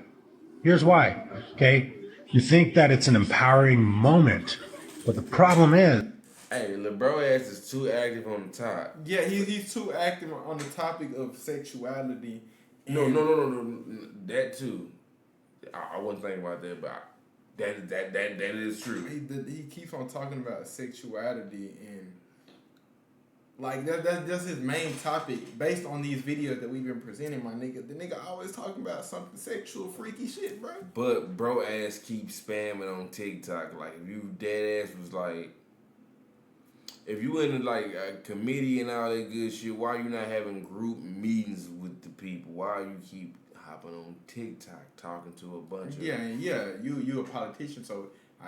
[SPEAKER 3] Here's why, okay? You think that it's an empowering moment, but the problem is,
[SPEAKER 2] Hey, LeBron ass is too active on the top.
[SPEAKER 1] Yeah, he's too active on the topic of sexuality.
[SPEAKER 2] No. That too. I wasn't thinking about that, but that is true.
[SPEAKER 1] He keeps on talking about sexuality and like that's his main topic based on these videos that we've been presenting, my nigga. The nigga always talking about something sexual, freaky shit, bro.
[SPEAKER 2] But bro ass keeps spamming on TikTok. Like if you dead ass was like, if you into like a committee and all that good shit, why you not having group meetings with the people? Why you keep hopping on TikTok talking to a bunch of
[SPEAKER 1] you a politician, so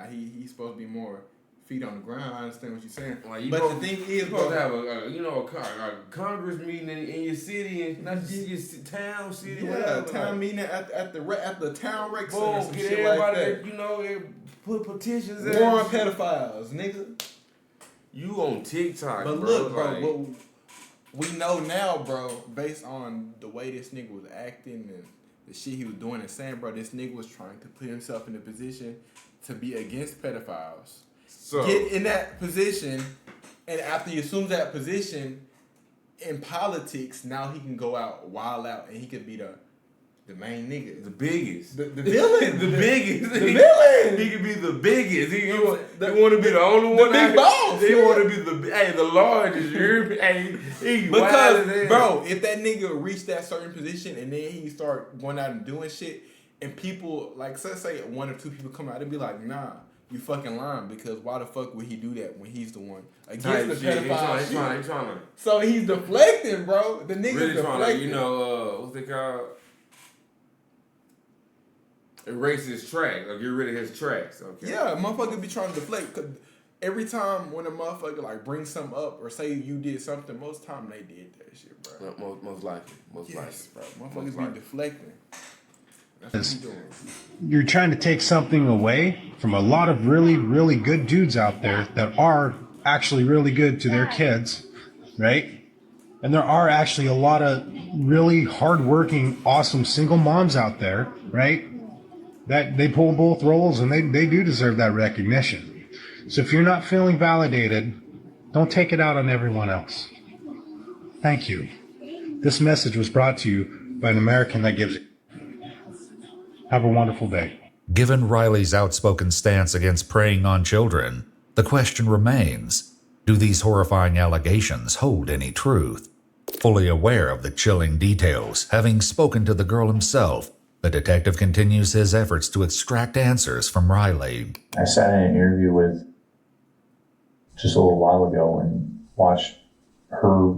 [SPEAKER 1] he's supposed to be more feet on the ground. I understand what you're saying.
[SPEAKER 2] Like
[SPEAKER 1] But the thing is,
[SPEAKER 2] supposed to
[SPEAKER 1] bro,
[SPEAKER 2] have a Congress meeting in your city and not just your town, city, whatever.
[SPEAKER 1] town meeting at the town rec center,
[SPEAKER 2] Boom,
[SPEAKER 1] some
[SPEAKER 2] get
[SPEAKER 1] shit
[SPEAKER 2] everybody
[SPEAKER 1] like that.
[SPEAKER 2] that, put petitions in.
[SPEAKER 1] War on pedophiles, nigga.
[SPEAKER 2] You on TikTok,
[SPEAKER 1] But
[SPEAKER 2] bro.
[SPEAKER 1] look, bro,
[SPEAKER 2] like,
[SPEAKER 1] what we know now, bro, based on the way this nigga was acting and the shit he was doing and saying, bro, this nigga was trying to put himself in a position to be against pedophiles.
[SPEAKER 2] so
[SPEAKER 1] Get in that position, and after he assumes that position in politics, now he can go out, wild out, and he could be the main nigga.
[SPEAKER 2] the biggest.
[SPEAKER 1] The villain.
[SPEAKER 2] The biggest.
[SPEAKER 1] The villain.
[SPEAKER 2] He could be the biggest. He want to be the only one.
[SPEAKER 1] big boss,
[SPEAKER 2] He
[SPEAKER 1] yeah.
[SPEAKER 2] want to be the largest. You hear me? Hey, he wild as
[SPEAKER 1] Because,
[SPEAKER 2] hell.
[SPEAKER 1] bro, if that nigga reached that certain position and then he start going out and doing shit, and people, like, let's say one or two people come out and be like, nah, you fucking lying, because why the fuck would he do that when he's the one against
[SPEAKER 2] Type
[SPEAKER 1] the
[SPEAKER 2] shit.
[SPEAKER 1] pedophile
[SPEAKER 2] He's
[SPEAKER 1] shit?
[SPEAKER 2] trying to
[SPEAKER 1] So he's deflecting, bro. The nigga's
[SPEAKER 2] really trying
[SPEAKER 1] deflecting.
[SPEAKER 2] to, what's it called? Erase his tracks or get rid of his tracks. Okay.
[SPEAKER 1] Yeah, motherfucker be trying to deflect. 'Cause every time when a motherfucker like brings something up or say you did something, most time they did that shit, bro.
[SPEAKER 2] Most likely.
[SPEAKER 1] Yes, bro.
[SPEAKER 2] Most
[SPEAKER 1] Motherfuckers be
[SPEAKER 2] likely.
[SPEAKER 1] deflecting. That's what he doing.
[SPEAKER 3] you're trying to take something away from a lot of really, really good dudes out there that are actually really good to their kids, right? And there are actually a lot of really hardworking, awesome single moms out there, right? That they pull both roles and they do deserve that recognition. So if you're not feeling validated, don't take it out on everyone else. Thank you. This message was brought to you by an American that gives. Have a wonderful day.
[SPEAKER 5] Given Riley's outspoken stance against preying on children, the question remains, do these horrifying allegations hold any truth? Fully aware of the chilling details, having spoken to the girl himself, the detective continues his efforts to extract answers from Riley.
[SPEAKER 8] I sat in an interview with just a little while ago and watched her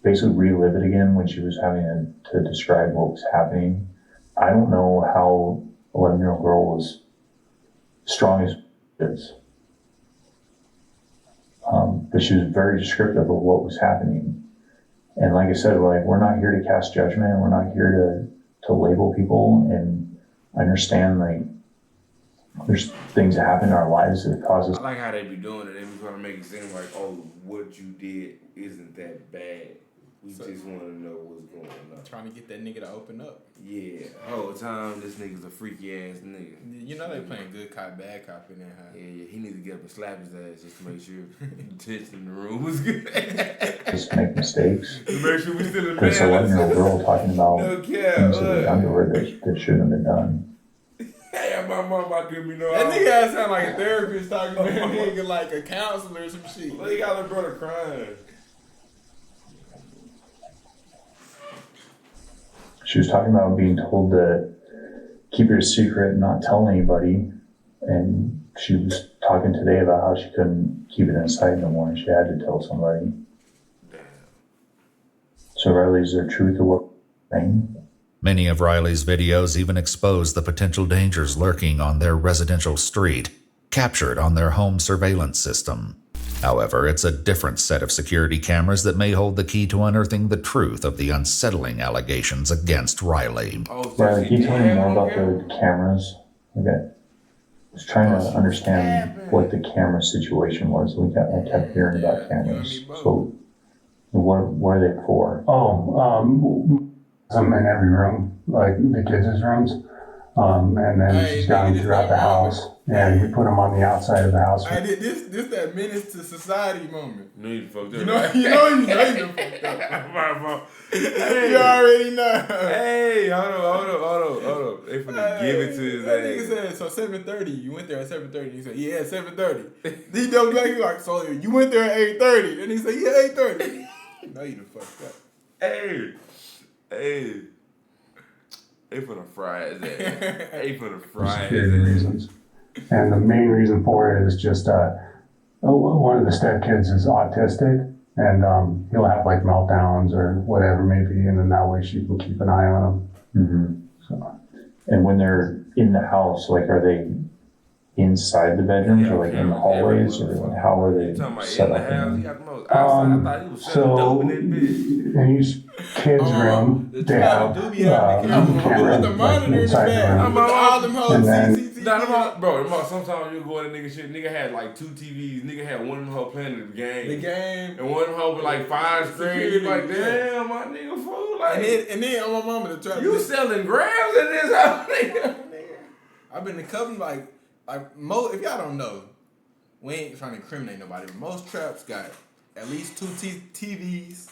[SPEAKER 8] basically relive it again when she was having to describe what was happening. I don't know how 11-year-old girl was strong as is. But she was very descriptive of what was happening. And like I said, like, we're not here to cast judgment. We're not here to label people. And I understand, like, there's things that happen in our lives that cause us.
[SPEAKER 2] I like how they be doing it. They be trying to make it seem like, oh, what you did isn't that bad. We just want to know what's going on.
[SPEAKER 1] Trying to get that nigga to open up.
[SPEAKER 2] Yeah, whole time this nigga's a freaky ass nigga.
[SPEAKER 1] You know they playing good cop, bad cop in that house.
[SPEAKER 2] Yeah, he needs to get up and slap his ass just to make sure the tension in the room was good.
[SPEAKER 8] Just make mistakes.
[SPEAKER 2] To make sure we still in
[SPEAKER 8] There's a 11-year-old girl talking about
[SPEAKER 2] No cap,
[SPEAKER 8] things that were done to her that shouldn't have been done.
[SPEAKER 2] Hey, my mom, I could be no.
[SPEAKER 1] That nigga ass sound like a therapist talking to that nigga like a counselor or some shit.
[SPEAKER 2] Well, he got a brother crying.
[SPEAKER 8] She was talking about being told to keep it a secret and not tell anybody. And she was talking today about how she couldn't keep it inside no more and she had to tell somebody. So Riley, is there truth to what you're saying?
[SPEAKER 5] Many of Riley's videos even expose the potential dangers lurking on their residential street, captured on their home surveillance system. However, it's a different set of security cameras that may hold the key to unearthing the truth of the unsettling allegations against Riley.
[SPEAKER 8] Riley, can you tell me more about the cameras? Okay. I was trying to understand what the camera situation was. I kept hearing about cameras. So what are they for?
[SPEAKER 4] Some in every room, like the kids' rooms. And then she's got them throughout the house. And we put them on the outside of the house.
[SPEAKER 1] Hey, this that menace to society moment.
[SPEAKER 2] No, you fucked up.
[SPEAKER 1] You know you fucked up. You already know.
[SPEAKER 2] Hey, hold on. They finna give it to his
[SPEAKER 1] That nigga
[SPEAKER 2] ass.
[SPEAKER 1] said, so 7:30, you went there at 7:30. He said, yeah, at 7:30. He double back, he like, so you went there at 8:30. And he said, yeah, 8:30. No, you done fucked up.
[SPEAKER 2] Hey. They finna fry his ass. They finna fry
[SPEAKER 4] Security
[SPEAKER 2] his ass.
[SPEAKER 4] reasons. And the main reason for it is just one of the stepkids is autistic, and he'll have like meltdowns or whatever maybe, and then that way she can keep an eye on him.
[SPEAKER 8] Mm-hmm.
[SPEAKER 4] So.
[SPEAKER 8] And when they're in the house, like, are they inside the bedrooms or like in the hallways, or like, how are they set up?
[SPEAKER 4] So in each kid's room, they have camera like, inside the room.
[SPEAKER 1] All them hoes,
[SPEAKER 4] And then
[SPEAKER 2] Bro, sometimes you go in a nigga shit. Nigga had like 2 TVs. Nigga had one of them hoes playing the game. And one of them hoes with like 5 screens. You like, damn, my nigga fool. Like,
[SPEAKER 1] and then on my mama, the trap.
[SPEAKER 2] You selling grams in this house, nigga.
[SPEAKER 1] I've been to coven like most. If y'all don't know, we ain't trying to incriminate nobody, but most traps got at least 2 TVs.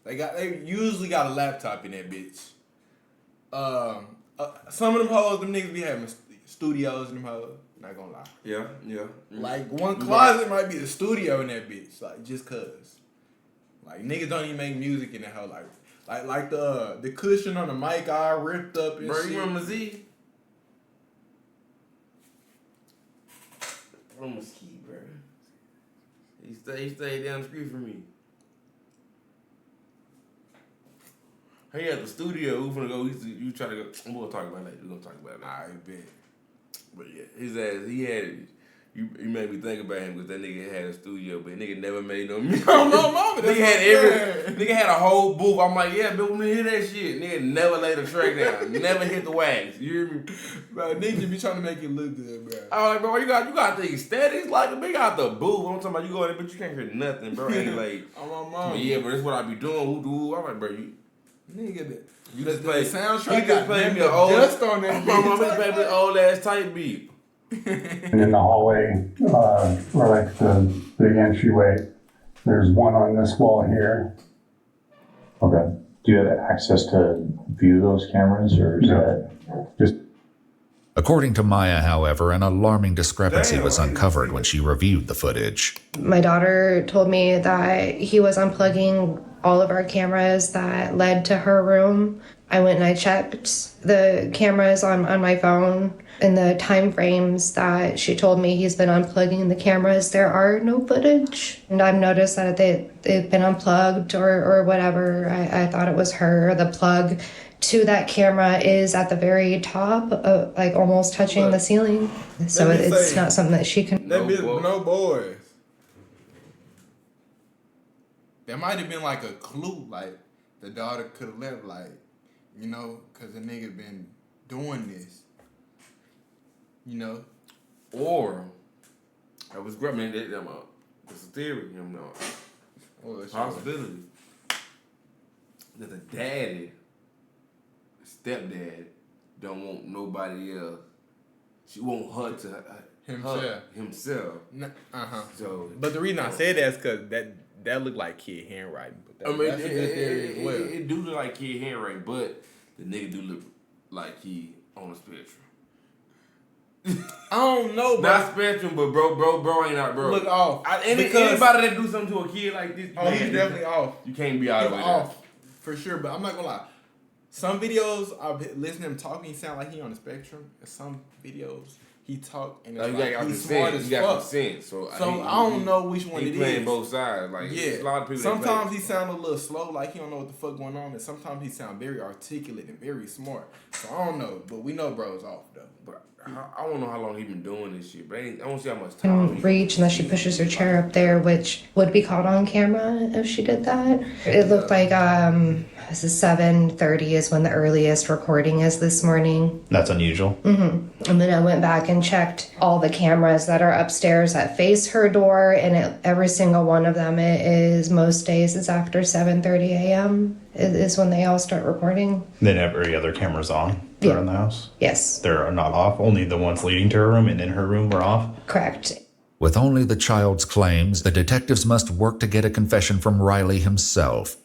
[SPEAKER 1] They usually got a laptop in that bitch. Some of them hoes, them niggas be having studios in them hoes. Not gonna lie.
[SPEAKER 2] Yeah.
[SPEAKER 1] Like one closet might be the studio in that bitch. Like just cause. Like niggas don't even make music in that hoe. Like the cushion on the mic all ripped up and
[SPEAKER 2] Bro,
[SPEAKER 1] shit.
[SPEAKER 2] you remember Z? From Mesquite, bro. He stayed down the street from me. He had the studio. We finna go. You try to go. We'll talk about that. We're gonna talk about it.
[SPEAKER 1] Alright, bet.
[SPEAKER 2] But yeah, his ass. He had it. You made me think about him because that nigga had a studio, but nigga never made no music.
[SPEAKER 1] Oh, no, mama.
[SPEAKER 2] Nigga had a whole booth. I'm like, yeah, but when you hear that shit, nigga never laid a track down, never hit the wax. You hear me?
[SPEAKER 1] Bro, niggas be trying to make it look good, bro.
[SPEAKER 2] I'm like, bro, you got the aesthetics like a big out the booth. I'm talking about you go in there, but you can't hear nothing, bro. And like,
[SPEAKER 1] oh my mom.
[SPEAKER 2] Yeah, but that's what I be doing. Who? I'm like, bro,
[SPEAKER 1] nigga,
[SPEAKER 2] you just play
[SPEAKER 1] soundtrack.
[SPEAKER 2] He just played me an old dust on that. My mom just played me an old ass type beat.
[SPEAKER 4] And in the hallway, or like the big entryway, there's one on this wall here.
[SPEAKER 8] Okay. Do you have access to view those cameras, or is that
[SPEAKER 4] just?
[SPEAKER 5] According to Maya, however, an alarming discrepancy was uncovered when she reviewed the footage.
[SPEAKER 7] My daughter told me that he was unplugging all of our cameras that led to her room. I went and I checked the cameras on my phone. In the time frames that she told me he's been unplugging the cameras, there are no footage. And I've noticed that they've been unplugged or whatever. I thought it was her. The plug to that camera is at the very top, like almost touching the ceiling. So it's not something that she can...
[SPEAKER 1] That bitch, no boys. There might have been like a clue, like the daughter could have left, like, you know, because the nigga been doing this. You know,
[SPEAKER 2] or I was grabbing that. It's a theory, you know. Possibility. that the daddy, stepdad, don't want nobody else. She want her to himself. So,
[SPEAKER 1] but the reason I said that is because that looked like kid handwriting. But that's a good theory as well.
[SPEAKER 2] It do look like kid handwriting, but the nigga do look like he on the spectrum.
[SPEAKER 1] I don't know, bro.
[SPEAKER 2] Not spectrum, but bro ain't out, bro.
[SPEAKER 1] Look off.
[SPEAKER 2] Anybody that do something to a kid like this,
[SPEAKER 1] oh, he's definitely off.
[SPEAKER 2] You can't be out of it.
[SPEAKER 1] Off for sure. But I'm not gonna lie. Some videos I've listened to him talking, he sound like he on the spectrum. And some videos he talk and it's like he's smart as fuck.
[SPEAKER 2] So
[SPEAKER 1] I don't know which one it is.
[SPEAKER 2] He playing both sides. Like a lot of people.
[SPEAKER 1] Sometimes he sound a little slow, like he don't know what the fuck going on, and sometimes he sound very articulate and very smart. So I don't know, but we know bro's off though.
[SPEAKER 2] But I don't know how long he been doing this shit, but I don't see how much time.
[SPEAKER 7] Reach, and then she pushes her chair up there, which would be caught on camera if she did that. It looked like this is 7:30 is when the earliest recording is this morning.
[SPEAKER 11] That's unusual.
[SPEAKER 7] And then I went back and checked all the cameras that are upstairs that face her door, and every single one of them most days is after 7:30 a.m. is when they all start recording.
[SPEAKER 11] Then every other camera's on around the house?
[SPEAKER 7] Yes.
[SPEAKER 11] They're not off? Only the ones leading to her room and in her room were off?
[SPEAKER 7] Correct.
[SPEAKER 5] With only the child's claims, the detectives must work to get a confession from Riley himself.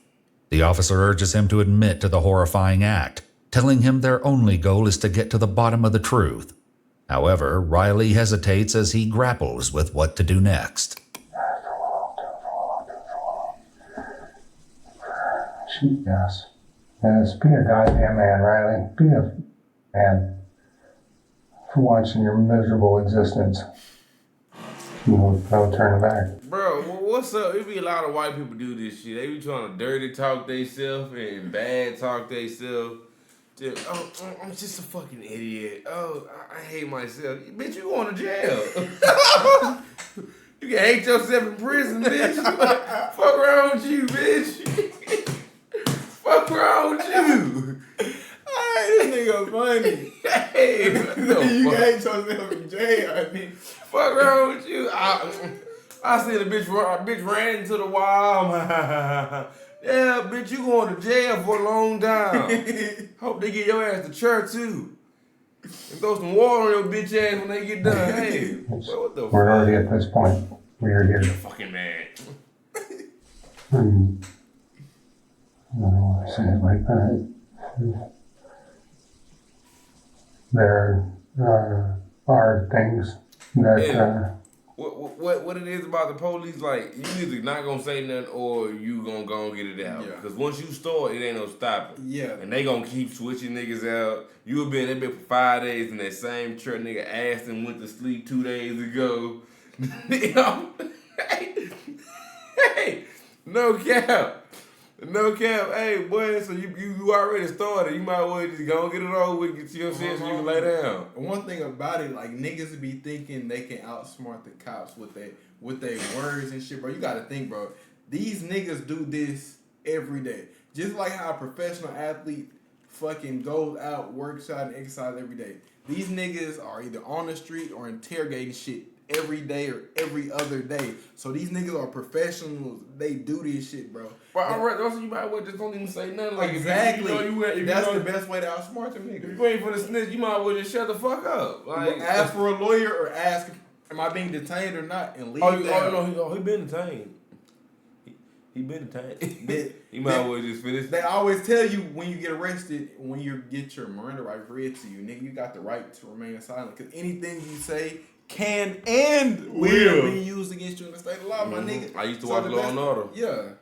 [SPEAKER 5] The officer urges him to admit to the horrifying act, telling him their only goal is to get to the bottom of the truth. However, Riley hesitates as he grapples with what to do next.
[SPEAKER 4] Yes. Be a goddamn man, Riley. Be a man. For once in your miserable existence. No turning back.
[SPEAKER 2] Bro, what's up? It be a lot of white people do this shit. They be trying to dirty talk theyself and bad talk theyself. I'm just a fucking idiot. Oh, I hate myself. Bitch, you going to jail. You can hate yourself in prison, bitch. Fuck around with you, bitch. Fuck wrong with you?
[SPEAKER 1] Hey, this nigga funny.
[SPEAKER 2] Hey,
[SPEAKER 1] you can hate yourself in jail. I mean,
[SPEAKER 2] fuck wrong with you? I seen a bitch ran into the wall. Yeah, bitch, you going to jail for a long time. Hope they get your ass to church too. And throw some water on your bitch ass when they get done. Hey, what the fuck?
[SPEAKER 4] We're already at this point. We are here.
[SPEAKER 2] You're fucking mad.
[SPEAKER 4] I don't want to say it like that. There are things that.
[SPEAKER 2] What it is about the police, like, you either not gonna say nothing or you gonna go and get it out. Because once you start, it ain't no stopping.
[SPEAKER 1] Yeah.
[SPEAKER 2] And they gonna keep switching niggas out. You have been in there for 5 days and that same church nigga asked and went to sleep 2 days ago. Hey, no cap. No cap. Hey, boy, so you already started. You might as well just go and get it over with, get to your shit so you can lay down.
[SPEAKER 1] One thing about it, like, niggas be thinking they can outsmart the cops with their words and shit, bro. You gotta think, bro. These niggas do this every day. Just like how a professional athlete fucking goes out, works out, and exercises every day. These niggas are either on the street or interrogating shit every day or every other day. So these niggas are professionals. They do this shit, bro.
[SPEAKER 2] But also you might as well just don't even say nothing. Like
[SPEAKER 1] exactly.
[SPEAKER 2] If
[SPEAKER 1] that's the best way to outsmart them niggas.
[SPEAKER 2] If you ain't for the snitch, you might as well just shut the fuck up. Like,
[SPEAKER 1] ask for a lawyer or ask, am I being detained or not, and leave
[SPEAKER 2] he been detained. He been detained. He might as well just finish.
[SPEAKER 1] They always tell you when you get arrested, when you get your Miranda rights read to you, nigga, you got the right to remain silent. Because anything you say can and will be used against you in the state of law, my nigga.
[SPEAKER 2] I used to watch Law and Order.
[SPEAKER 1] Yeah.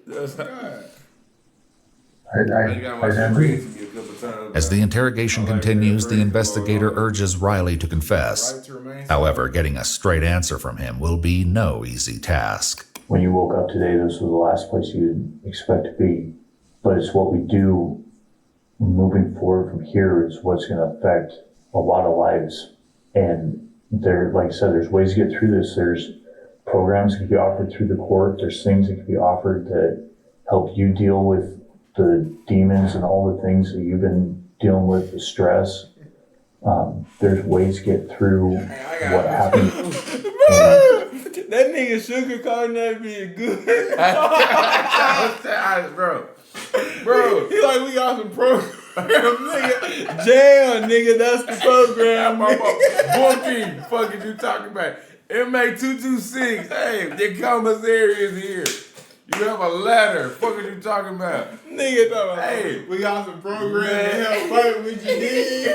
[SPEAKER 2] That's
[SPEAKER 1] God.
[SPEAKER 5] As the interrogation continues, the investigator urges Riley to confess. However, getting a straight answer from him will be no easy task.
[SPEAKER 8] When you woke up today, this was the last place you'd expect to be. But it's what we do moving forward from here is what's going to affect a lot of lives. And there, like I said, there's ways to get through this. There's programs that can be offered through the court. There's things that can be offered that help you deal with the demons and all the things that you've been dealing with, the stress. There's ways to get through what happened.
[SPEAKER 1] That nigga sugar calling that being good.
[SPEAKER 2] Bro, Bro.
[SPEAKER 1] He like, we got some program, nigga. Jail, nigga, that's the program.
[SPEAKER 2] Booking, fuck is you talking about? MA226, hey, the commissary is here. You have a ladder. Fuck are you talking about?
[SPEAKER 1] Nigga talking about,
[SPEAKER 2] hey,
[SPEAKER 1] we got some program to help fight with you, nigga.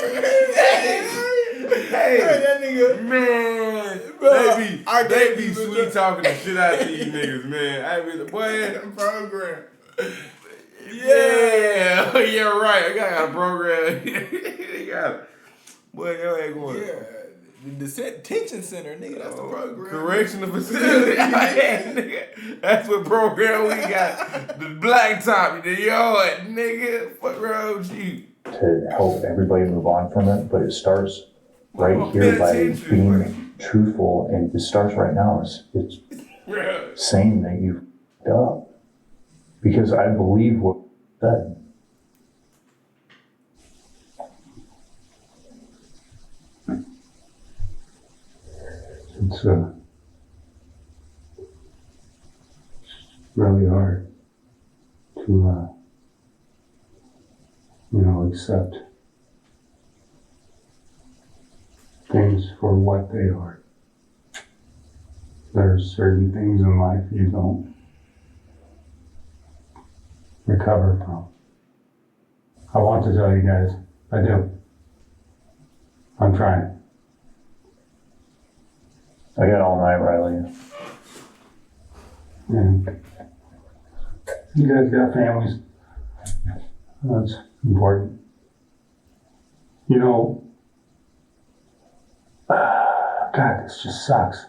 [SPEAKER 2] Hey,
[SPEAKER 1] that nigga.
[SPEAKER 2] Man,
[SPEAKER 1] Bro,
[SPEAKER 2] they be sweet talking the shit out of these niggas, man. I be the boy.
[SPEAKER 1] Program.
[SPEAKER 2] Yeah, yeah, right. I got a program. They got it. Boy, your ass going.
[SPEAKER 1] Yeah. The detention center, nigga, that's the program.
[SPEAKER 2] Correctional facility. Nigga, that's what program we got. The blacktop, the yard, nigga. Fuck wrong with you?
[SPEAKER 8] To help everybody move on from it, but it starts right here by being truthful, and it starts right now. It's saying that you f***ed up, because I believe what you said.
[SPEAKER 4] It's really hard to, accept things for what they are. There's certain things in life you don't recover from. I want to tell you guys, I do. I'm trying.
[SPEAKER 8] I got all night, Riley.
[SPEAKER 4] And you guys got families. That's important. God, this just sucks.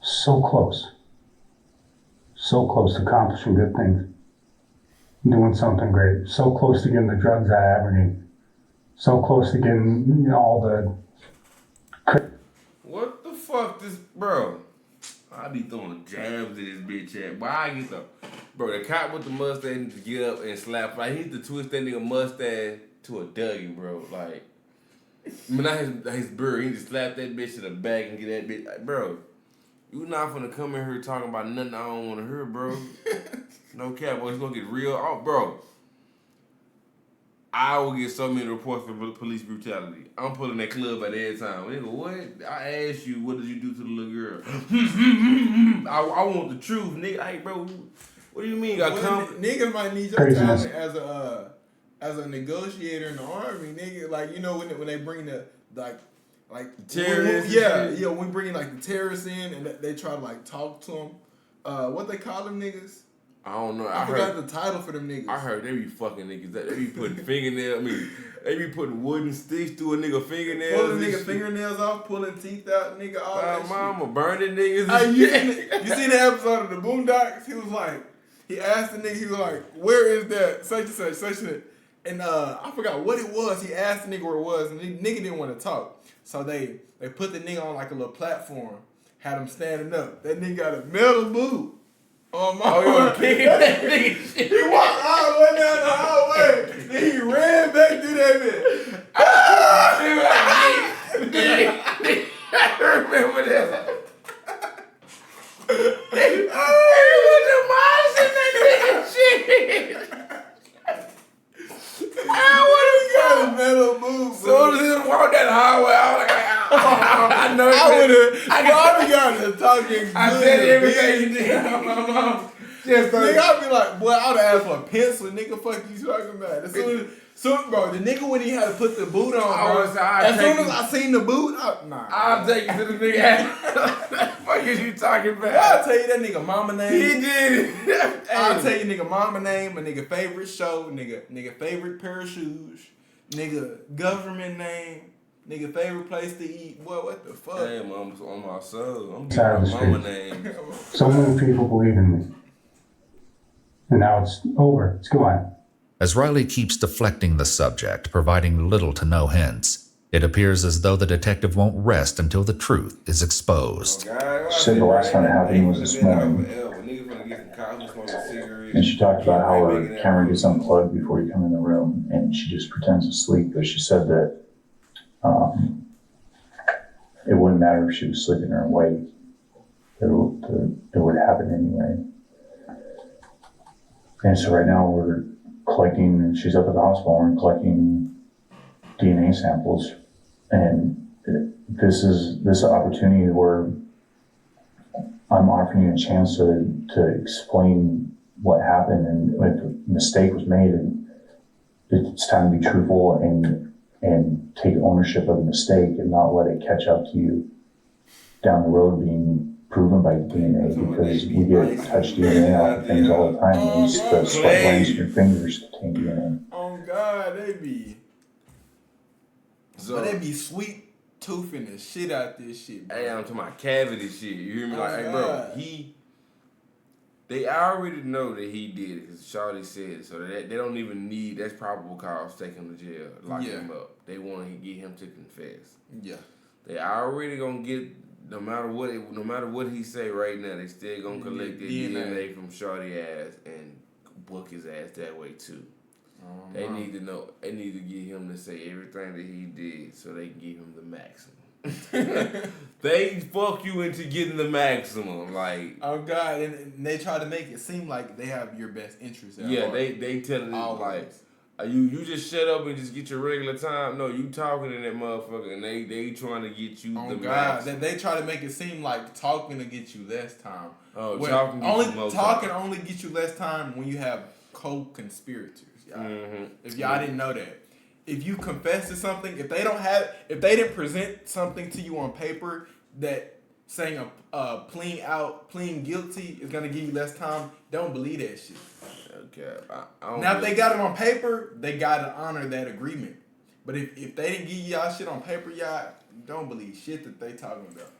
[SPEAKER 4] So close. So close to accomplishing good things. Doing something great. So close to getting the drugs out of Aberdeen. So close to getting all the...
[SPEAKER 2] What the fuck this, bro? I be throwing jabs at this bitch at. Why I get the, bro, the cop with the mustache needs to get up and slap. Like, he needs to twist that nigga mustache to a Dougie, bro. Like, not his bird. He needs to slap that bitch to the back and get that bitch. Like, bro, you not finna come in here talking about nothing I don't want to hear, bro. No cap, boy. It's gonna get real. Oh, bro. I will get so many reports for police brutality. I'm pulling that club at every time. Nigga, what? I asked you, what did you do to the little girl? I want the truth, nigga. Hey, bro, what do you mean?
[SPEAKER 1] Niggas might need your talent as a negotiator in the army, nigga. Like, when they bring the terrorists. Yeah, when we bring the terrorists in and they try to talk to them. What they call them niggas?
[SPEAKER 2] I don't know.
[SPEAKER 1] I forgot the title for them niggas.
[SPEAKER 2] I heard they be fucking niggas. They be putting they be putting wooden sticks through a nigga fingernails.
[SPEAKER 1] Pulling nigga fingernails off, pulling teeth out, nigga, all that
[SPEAKER 2] mama, burning niggas.
[SPEAKER 1] You seen the episode of the Boondocks? He was like, he asked the nigga, he was like, where is that such and such, such and such? And I forgot what it was. He asked the nigga where it was, and the nigga didn't want to talk. So they put the nigga on a little platform, had him standing up. That nigga got a metal boot.
[SPEAKER 2] Oh, kicking that nigga shit.
[SPEAKER 1] He walked all the way down the hallway. Then he ran back through that bitch.
[SPEAKER 2] I remember that.
[SPEAKER 1] Metal move.
[SPEAKER 2] So as he walked that highway, I was like, I know.
[SPEAKER 1] I would have talking.
[SPEAKER 2] I said everything you did.
[SPEAKER 1] Nigga, I'd be like, boy, I would have asked for a pencil. Nigga, fuck you talking about? As soon as, bro, the nigga when he had to put the boot on, as soon as I seen the boot,
[SPEAKER 2] I'll take you to the nigga. What is you talking about?
[SPEAKER 1] I'll tell you that nigga mama name.
[SPEAKER 2] He did it.
[SPEAKER 1] I'll tell you nigga mama name, a nigga favorite show, nigga favorite pair of shoes, nigga government name, nigga favorite place to eat. Boy, what the fuck?
[SPEAKER 2] Hey, I'm on my soul. I'm
[SPEAKER 4] Side
[SPEAKER 2] getting
[SPEAKER 4] of
[SPEAKER 2] my
[SPEAKER 4] the
[SPEAKER 2] mama
[SPEAKER 4] street.
[SPEAKER 2] name.
[SPEAKER 4] So many people believe in me. And now it's over. It's gone.
[SPEAKER 5] As Riley keeps deflecting the subject, providing little to no hints, it appears as though the detective won't rest until the truth is exposed.
[SPEAKER 8] She said the last time it happened was this morning. And she talked about how her camera gets unplugged before you come in the room, and she just pretends to sleep. But she said that it wouldn't matter if she was sleeping or awake. It would happen anyway. And so right now we're collecting, she's up at the hospital and collecting DNA samples. And this is an opportunity where I'm offering you a chance to explain what happened, and if a mistake was made, and it's time to be truthful and take ownership of the mistake and not let it catch up to you down the road being proven by DNA, because we get touch DNA off of things all the time. And the sweat glands in your fingers contain DNA.
[SPEAKER 1] Oh God, they be. So they be sweet toothing the shit out this shit, bro.
[SPEAKER 2] Hey, I'm talking about cavity shit. You hear me?
[SPEAKER 1] Oh,
[SPEAKER 2] Like, hey, bro, they already know that he did it because Shawty said it. So they don't even need, that's probable cause, take him to jail, lock him up. They want to get him to confess.
[SPEAKER 1] Yeah.
[SPEAKER 2] They already gonna get, no matter what he say right now, they still gonna collect the DNA from Shawty ass and book his ass that way too. They need to know. They need to get him to say everything that he did, so they can give him the maximum. They fuck you into getting the maximum, like.
[SPEAKER 1] Oh God, and they try to make it seem like they have your best interest.
[SPEAKER 2] Yeah, they telling you like, you just shut up and just get your regular time. No, you talking to that motherfucker, and they trying to get you the maximum.
[SPEAKER 1] They try to make it seem like talking to get you less time.
[SPEAKER 2] Oh,
[SPEAKER 1] when
[SPEAKER 2] talking
[SPEAKER 1] only get you less time when you have co-conspirators. If y'all didn't know that, if you confess to something, if they didn't present something to you on paper that saying a pleading guilty is gonna give you less time, don't believe that shit.
[SPEAKER 2] Okay.
[SPEAKER 1] Now if they got it on paper, they gotta honor that agreement. But if they didn't give y'all shit on paper, y'all don't believe shit that they talking about.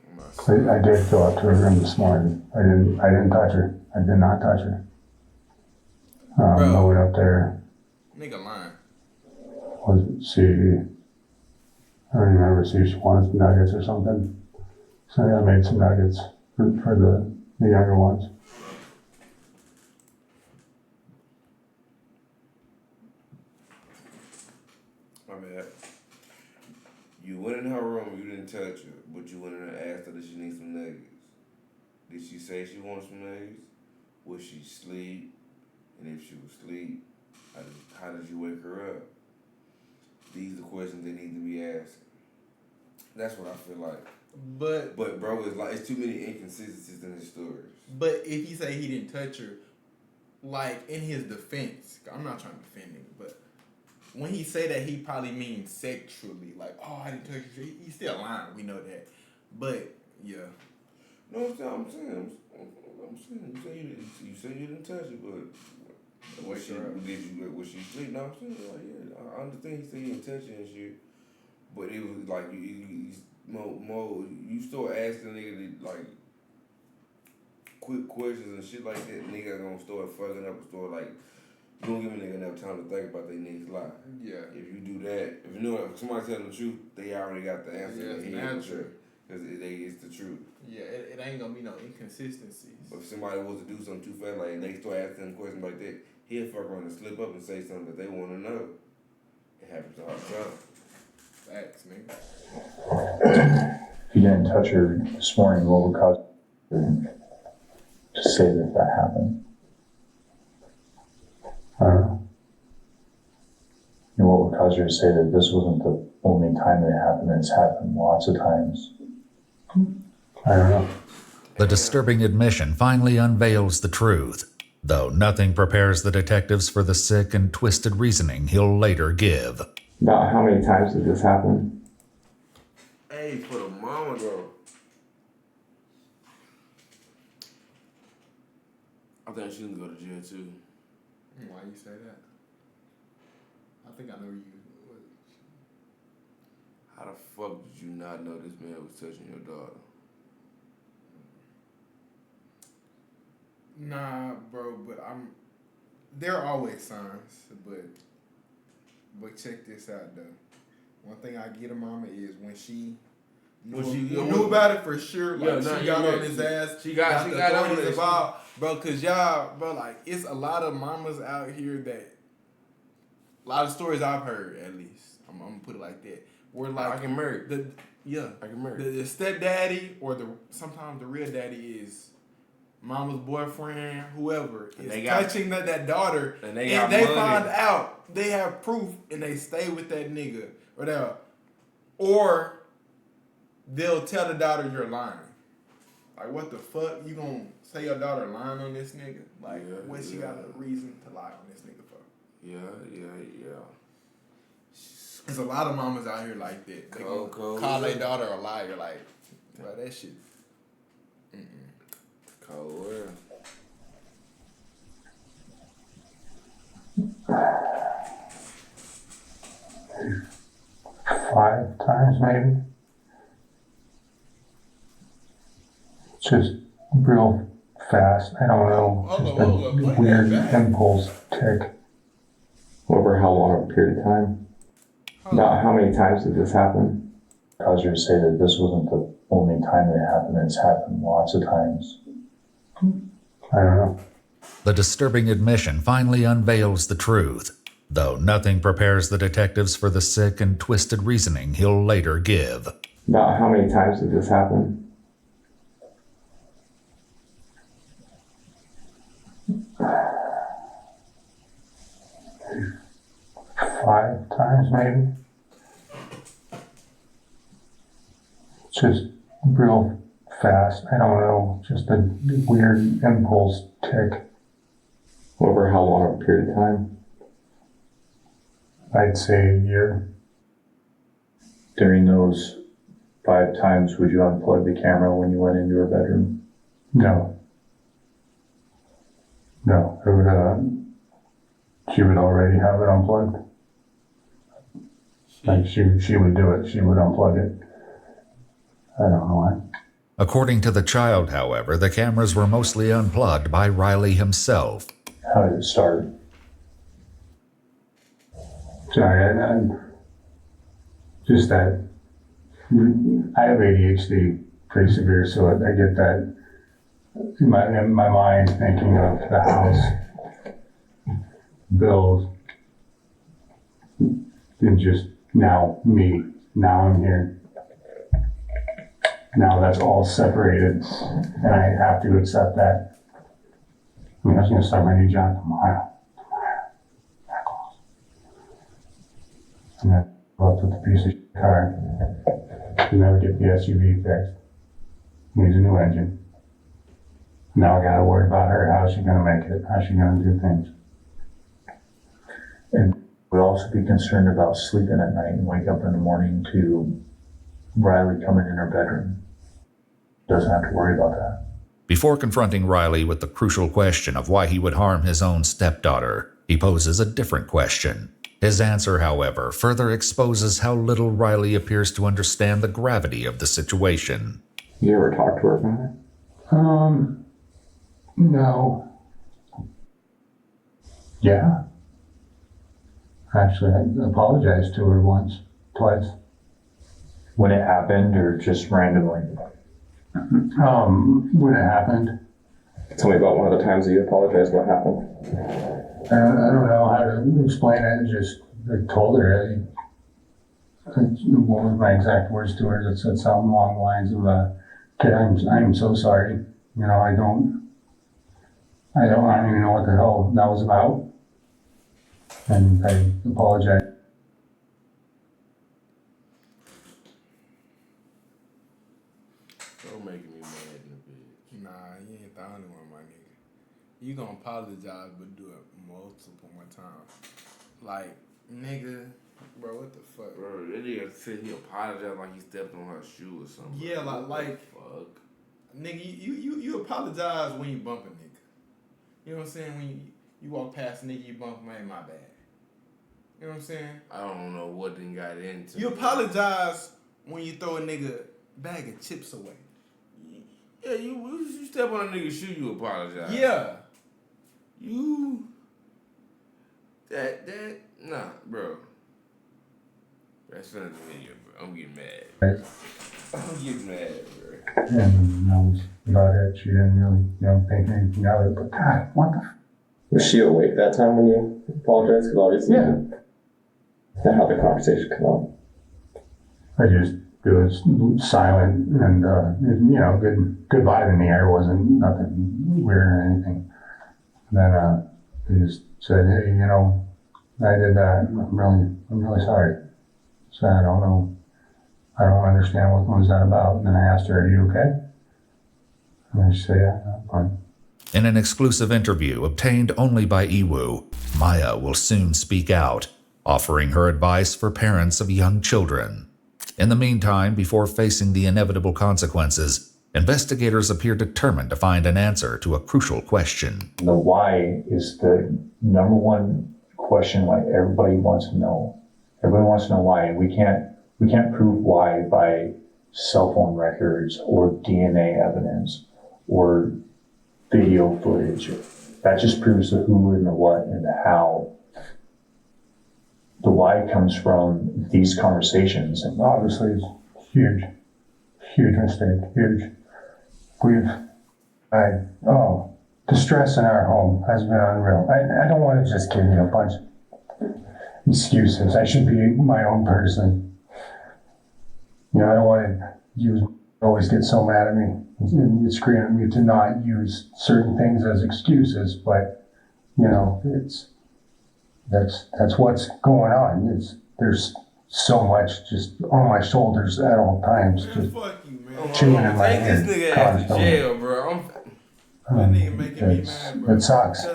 [SPEAKER 4] I did go up to her room this morning. I didn't touch her. I did not touch her. I went up there.
[SPEAKER 1] Nigga lying.
[SPEAKER 4] I don't remember, see if she wanted some nuggets or something. So I made some nuggets for the younger ones.
[SPEAKER 2] My bad. You went in her room, you didn't touch her, but you went in and asked her that she needs some nuggets. Did she say she wants some nuggets? Was she asleep? And if she was asleep, how did you wake her up? These are questions they need to be asked. That's what I feel like. But bro, it's too many inconsistencies in his stories.
[SPEAKER 1] But if he say he didn't touch her, like in his defense, I'm not trying to defend him, but when he say that, he probably means sexually. Like, oh, I didn't touch her. He's still lying. We know that. But yeah.
[SPEAKER 2] No, I'm saying you say you didn't touch her, but was she asleep? No, I'm saying like, yeah, I understand he said he didn't touch her and shit, but it was like you start asking nigga like quick questions and shit like that. Nigga gonna start fucking up and start like. You don't give a nigga enough time to think about their next lie. Yeah. If you do that, if you know if somebody telling the truth, they already got the answer.
[SPEAKER 1] Yeah, it's natural.
[SPEAKER 2] Because it's the truth.
[SPEAKER 1] Yeah, it ain't gonna be no inconsistencies.
[SPEAKER 2] But if somebody was to do something too fast, like, and they start asking them questions like that, he'll fuck around and slip up and say something that they want to know. It happens all the time.
[SPEAKER 1] Facts, nigga.
[SPEAKER 8] If you didn't touch her this morning, what would cause you to say that happened? I don't know. And what would cause you to say that this wasn't the only time that it happened? It's happened lots of times. I don't know.
[SPEAKER 5] The disturbing admission finally unveils the truth, though nothing prepares the detectives for the sick and twisted reasoning he'll later give.
[SPEAKER 12] About how many times did this happen?
[SPEAKER 2] Hey, for the mama, though. I think she can go to jail, too.
[SPEAKER 1] Why you say that? I think I know you.
[SPEAKER 2] How the fuck did you not know this man was touching your daughter?
[SPEAKER 1] Nah, bro, but there are always signs, but check this out though. One thing I get a mama is when she knew about it for sure. Like she got on his ass. She got the authorities involved, bro. Cause y'all, bro, like it's a lot of mamas out here that. A lot of stories I've heard, at least. I'm gonna put it like that. Where like
[SPEAKER 2] I can marry.
[SPEAKER 1] I can marry. The stepdaddy or sometimes the real daddy is mama's boyfriend, whoever,
[SPEAKER 2] And
[SPEAKER 1] is
[SPEAKER 2] they got-
[SPEAKER 1] touching that daughter,
[SPEAKER 2] and
[SPEAKER 1] and
[SPEAKER 2] they
[SPEAKER 1] they,
[SPEAKER 2] got money.
[SPEAKER 1] find out, they have proof, and they stay with that nigga, or they'll tell the daughter you're lying. Like, what the fuck? You gonna say your daughter lying on this nigga? Like,
[SPEAKER 2] Yeah,
[SPEAKER 1] what she got a reason to lie on this nigga for?
[SPEAKER 2] Yeah.
[SPEAKER 1] There's a lot of mamas out here like that. They
[SPEAKER 2] Cold,
[SPEAKER 1] gonna call their daughter a liar. Like, bro, that shit.
[SPEAKER 2] Cold world.
[SPEAKER 4] Five times maybe. Just real fast. I don't know. Just a weird impulse tick.
[SPEAKER 12] Over how long a period of time? About how many times did this happen?
[SPEAKER 8] Cause you to say that this wasn't the only time it happened. It's happened lots of times.
[SPEAKER 4] I don't know.
[SPEAKER 5] The disturbing admission finally unveils the truth, though nothing prepares the detectives for the sick and twisted reasoning he'll later give.
[SPEAKER 12] About how many times did this happen?
[SPEAKER 4] Five times maybe. Just real fast. I don't know. Just a weird impulse tick.
[SPEAKER 12] Over how long a period of time?
[SPEAKER 4] I'd say a year.
[SPEAKER 8] During those 5 times, would you unplug the camera when you went into her bedroom?
[SPEAKER 4] No. No. It would, she would already have it unplugged. Like she would do it. She would unplug it. I don't know why.
[SPEAKER 5] According to the child, however, the cameras were mostly unplugged by Riley himself.
[SPEAKER 8] How did it start?
[SPEAKER 4] Sorry, I'm just that I have ADHD pretty severe, so I get that in my mind thinking of the house, bills, and just now me. Now I'm here. Now that's all separated, and I have to accept that. I mean, I was going to start my new job tomorrow. That close. And then left with the piece of shit car. To never get the SUV fixed. Needs a new engine. Now I got to worry about her. How's she going to make it? How's she going to do things?
[SPEAKER 8] And would also be concerned about sleeping at night and wake up in the morning to Riley coming in her bedroom. Doesn't have to worry about that.
[SPEAKER 5] Before confronting Riley with the crucial question of why he would harm his own stepdaughter, he poses a different question. His answer, however, further exposes how little Riley appears to understand the gravity of the situation.
[SPEAKER 12] You ever talk to her about it?
[SPEAKER 4] No. Yeah. Actually, I apologized to her once, twice.
[SPEAKER 8] When it happened or just randomly?
[SPEAKER 4] When it happened.
[SPEAKER 12] Tell me about one of the times that you apologized. What happened?
[SPEAKER 4] I don't know how to explain it. Just I told her. What was my exact words to her? That said something along the lines of, "Kid, I'm so sorry. You know, I don't even know what the hell that was about." And I apologize.
[SPEAKER 2] Don't make me mad in the bitch.
[SPEAKER 1] Nah, you ain't the only one, my nigga. You gonna apologize, but do it multiple more times. Like, nigga, bro, what the fuck?
[SPEAKER 2] Bro, that nigga said he apologized like he stepped on her shoe or something.
[SPEAKER 1] Yeah,
[SPEAKER 2] bro.
[SPEAKER 1] like,
[SPEAKER 2] Fuck.
[SPEAKER 1] Nigga, you apologize when you bump a nigga. You know what I'm saying? When you walk past a nigga, you bump him, hey, my bad. You know what I'm saying?
[SPEAKER 2] I don't know what then got into.
[SPEAKER 1] You apologize when you throw a nigga bag of chips away.
[SPEAKER 2] Yeah, you step on a nigga's shoe, you apologize.
[SPEAKER 1] Yeah.
[SPEAKER 2] Nah, bro. That's not the video, bro. I'm getting mad. I'm getting mad, bro.
[SPEAKER 4] And that was about it. She didn't really, think anything of it. But God, what the?
[SPEAKER 12] Was she awake that time when you apologized? Because obviously,
[SPEAKER 4] Yeah.
[SPEAKER 12] How the conversation come up.
[SPEAKER 4] I just it was silent and, you know, good vibe in the air. Wasn't nothing weird or anything. Then he just said, hey, you know, I did that. I'm really sorry. So I don't know. I don't understand what was that about. And then I asked her, are you okay? And she said, yeah, I'm fine.
[SPEAKER 5] In an exclusive interview obtained only by Iwu, Maya will soon speak out, offering her advice for parents of young children. In the meantime, before facing the inevitable consequences, investigators appear determined to find an answer to a crucial question.
[SPEAKER 8] The why is the number one question like everybody wants to know. Everybody wants to know why, and we can't prove why by cell phone records or DNA evidence or video footage. That just proves the who and the what and the how. The why comes from these conversations, and
[SPEAKER 4] Obviously, it's huge mistake, huge. The stress in our home has been unreal. I don't want to just give you a bunch of excuses. I should be my own person. You know, I don't want to always get so mad at me. You scream at me to not use certain things as excuses, but you know, that's what's going on. There's so much just on my shoulders at all times, just chewing in my ear.
[SPEAKER 2] Take this nigga ass to jail, bro.
[SPEAKER 1] That nigga making me mad, bro.
[SPEAKER 4] It sucks.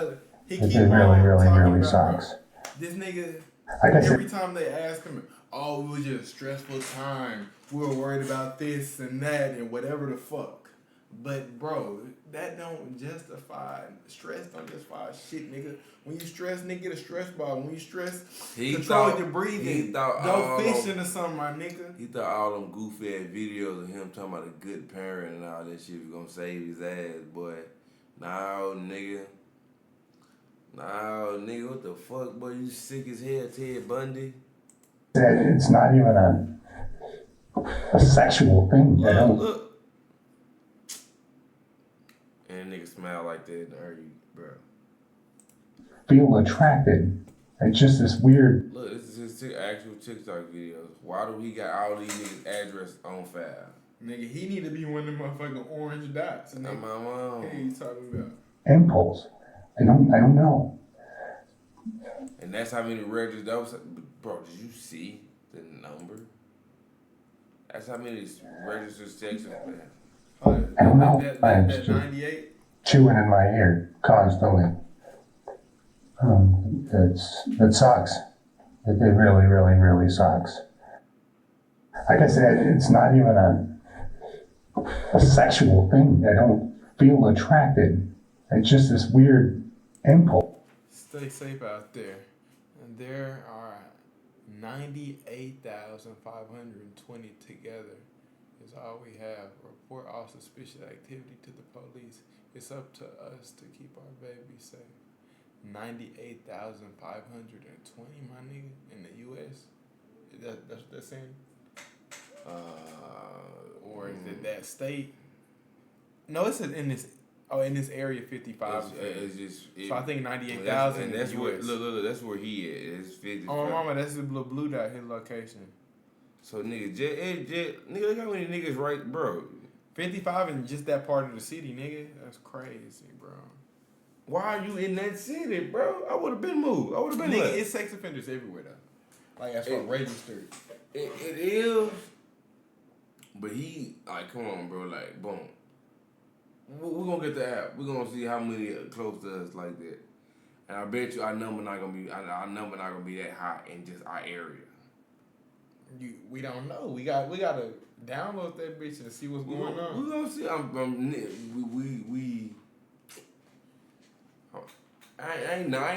[SPEAKER 1] He
[SPEAKER 4] It
[SPEAKER 1] keep
[SPEAKER 4] really sucks.
[SPEAKER 1] This nigga,
[SPEAKER 4] Like I said,
[SPEAKER 1] every time they ask him, oh, it was just a stressful time. We were worried about this and that and whatever the fuck. But bro, that don't justify stress. Don't justify shit, nigga. When you stress, nigga, get a stress ball. When you stress, control your breathing. Go fishing or something, my nigga.
[SPEAKER 2] He thought all them goofy ass videos of him talking about a good parent and all that shit was gonna save his ass, boy. No, nigga. No, nigga, what the fuck, boy? You sick as hell, Ted Bundy?
[SPEAKER 4] it's not even a sexual thing.
[SPEAKER 2] Look. And nigga smile like that and hurt you, bro.
[SPEAKER 4] Feel attracted. It's just this weird.
[SPEAKER 2] Look, this is his actual TikTok videos. Why do he got all these niggas' address on file?
[SPEAKER 1] Nigga, he need to be one of them motherfucking orange dots. Nigga.
[SPEAKER 2] My mom.
[SPEAKER 1] What are you talking about?
[SPEAKER 4] Impulse. I don't know.
[SPEAKER 2] And that's how many registers that was. Bro, did you see the number? That's how many registered sex offenders.
[SPEAKER 4] I don't know. I'm
[SPEAKER 1] That 98?
[SPEAKER 4] chewing in my ear constantly. It sucks. It really sucks. Like I said, it's not even a sexual thing. I don't feel attracted. It's just this weird impulse.
[SPEAKER 1] Stay safe out there. And there are 98,520 together is all we have. Report all suspicious activity to the police. It's up to us to keep our baby safe. 98,520, my nigga, in the U.S. That's what they're saying? Or is it that state? No, it says in this. Oh, in this area, 55. So I think 98,000.
[SPEAKER 2] And that's where look, that's where he is. It's 50.
[SPEAKER 1] Oh, mama, that's the blue dot. His location.
[SPEAKER 2] So nigga, nigga, look how many niggas right, bro.
[SPEAKER 1] 55 in just that part of the city, nigga. That's crazy, bro.
[SPEAKER 2] Why are you in that city, bro? I would have been moved. I would have been.
[SPEAKER 1] Nigga, it's sex offenders everywhere though. Like that's what registered.
[SPEAKER 2] It is. But he, like, come on, bro. Like, boom. We're gonna get the app. We're gonna see how many are close to us like that. And I bet you our number not gonna be that high in just our area.
[SPEAKER 1] We don't know. We gotta download that bitch and see what's going on.
[SPEAKER 2] We gonna see. I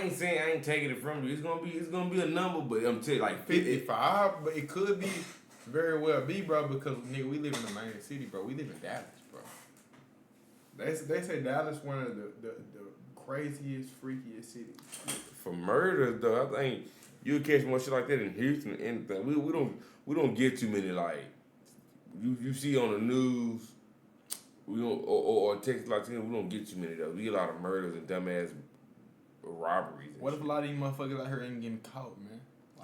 [SPEAKER 2] ain't saying I ain't taking it from you. It's gonna be a number, but I'm telling you, like
[SPEAKER 1] 55, but it could be very well be, bro, because nigga, we live in the main city, bro. We live in Dallas, bro. They say Dallas one of the craziest, freakiest cities.
[SPEAKER 2] For murders, though, I think you'll catch more shit like that in Houston or anything. We don't get too many like you see on the news. We don't or Texas Latino. We don't get too many though. We get a lot of murders and dumbass robberies.
[SPEAKER 1] What if a lot of these motherfuckers out here ain't getting caught, man?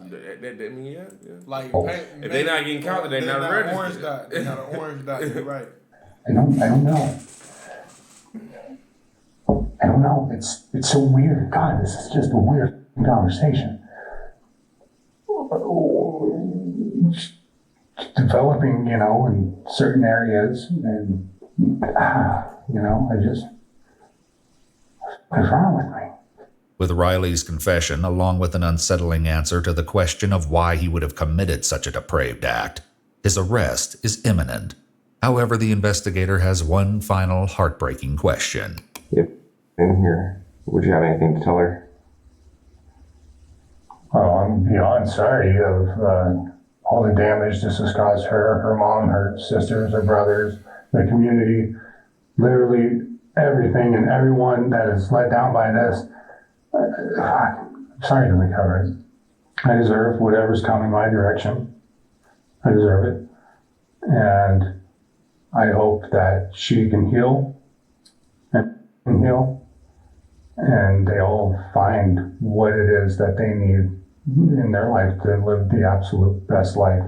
[SPEAKER 2] That mean, yeah.
[SPEAKER 1] Like,
[SPEAKER 2] if they not getting counted, they not registered.
[SPEAKER 1] Orange dot. They got an orange dot. You're right.
[SPEAKER 4] I don't know. I don't know. It's so weird. God, this is just a weird conversation. Developing, in certain areas, and what's wrong with me?
[SPEAKER 5] With Riley's confession, along with an unsettling answer to the question of why he would have committed such a depraved act, his arrest is imminent. However, the investigator has one final heartbreaking question.
[SPEAKER 12] Yep. In here, would you have anything to tell her?
[SPEAKER 4] Oh, I'm beyond sorry of all the damage this has caused her mom, her sisters, her brothers, the community, literally everything and everyone that is let down by this. I'm sorry to recover it. I deserve whatever's coming my direction. I deserve it. And I hope that she can heal and they'll find what it is that they need in their life to live the absolute best life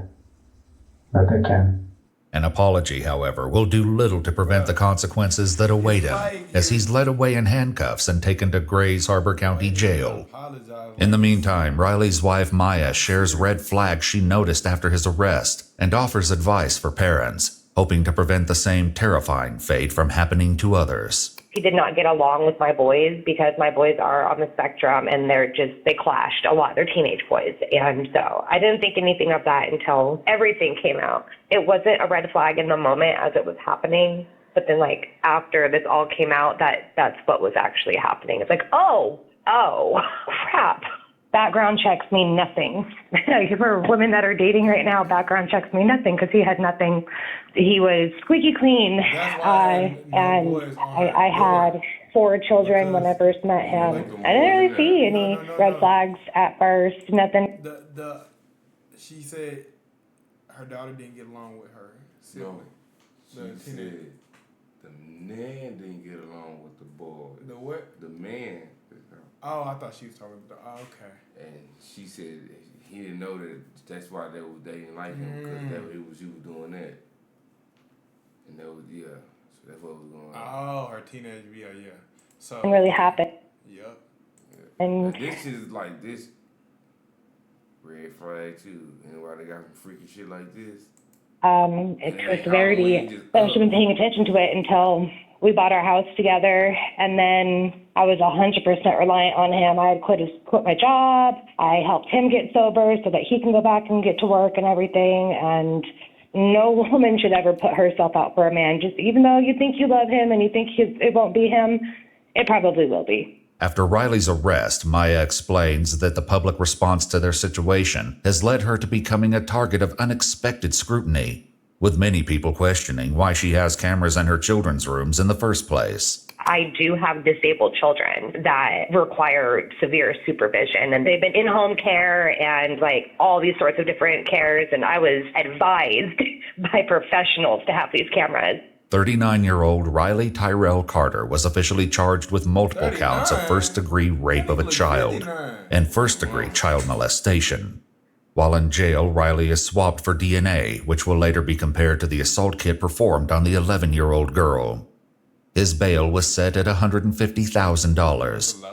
[SPEAKER 4] that they can.
[SPEAKER 5] An apology, however, will do little to prevent the consequences that await him, as he's led away in handcuffs and taken to Grays Harbor County Jail. In the meantime, Riley's wife Maya shares red flags she noticed after his arrest and offers advice for parents, hoping to prevent the same terrifying fate from happening to others.
[SPEAKER 13] He did not get along with my boys because my boys are on the spectrum and they clashed a lot. They're teenage boys. And so I didn't think anything of that until everything came out. It wasn't a red flag in the moment as it was happening. But then after this all came out, that's what was actually happening. It's like, oh, crap. Background checks mean nothing. For women that are dating right now, background checks mean nothing because he had nothing. He was squeaky clean. And I had 4 children when I first met him. I didn't really see any red flags at first, nothing.
[SPEAKER 1] She said her daughter didn't get along with her sibling.
[SPEAKER 2] No, she said the man didn't get along with the boy.
[SPEAKER 1] The what?
[SPEAKER 2] The man.
[SPEAKER 1] Oh, I thought she was talking about okay.
[SPEAKER 2] And she said he didn't know that's why they didn't like him, because she was doing that. And that was, so that's what was going on.
[SPEAKER 1] Oh, her teenage, yeah. So
[SPEAKER 13] it really happened.
[SPEAKER 1] Yep.
[SPEAKER 2] Yeah.
[SPEAKER 13] And
[SPEAKER 2] this is like this red flag too. And why they got some freaky shit like this?
[SPEAKER 13] It's the severity. I should have been paying attention to it until we bought our house together, and then I was 100% reliant on him. I had quit my job. I helped him get sober so that he can go back and get to work and everything. And no woman should ever put herself out for a man. Just even though you think you love him and you think it won't be him, it probably will be.
[SPEAKER 5] After Riley's arrest, Maya explains that the public response to their situation has led her to becoming a target of unexpected scrutiny, with many people questioning why she has cameras in her children's rooms in the first place.
[SPEAKER 13] I do have disabled children that require severe supervision, and they've been in-home care and all these sorts of different cares, and I was advised by professionals to have these cameras.
[SPEAKER 5] 39-year-old Riley Tyrell Carter was officially charged with multiple counts of first-degree rape of a child and first-degree child molestation. While in jail, Riley is swabbed for DNA, which will later be compared to the assault kit performed on the 11-year-old girl. His bail was set at $150,000.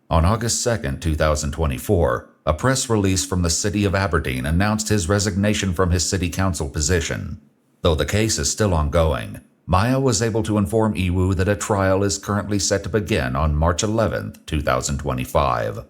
[SPEAKER 5] On August 2, 2024, a press release from the city of Aberdeen announced his resignation from his city council position. Though the case is still ongoing, Maya was able to inform Iwu that a trial is currently set to begin on March 11, 2025.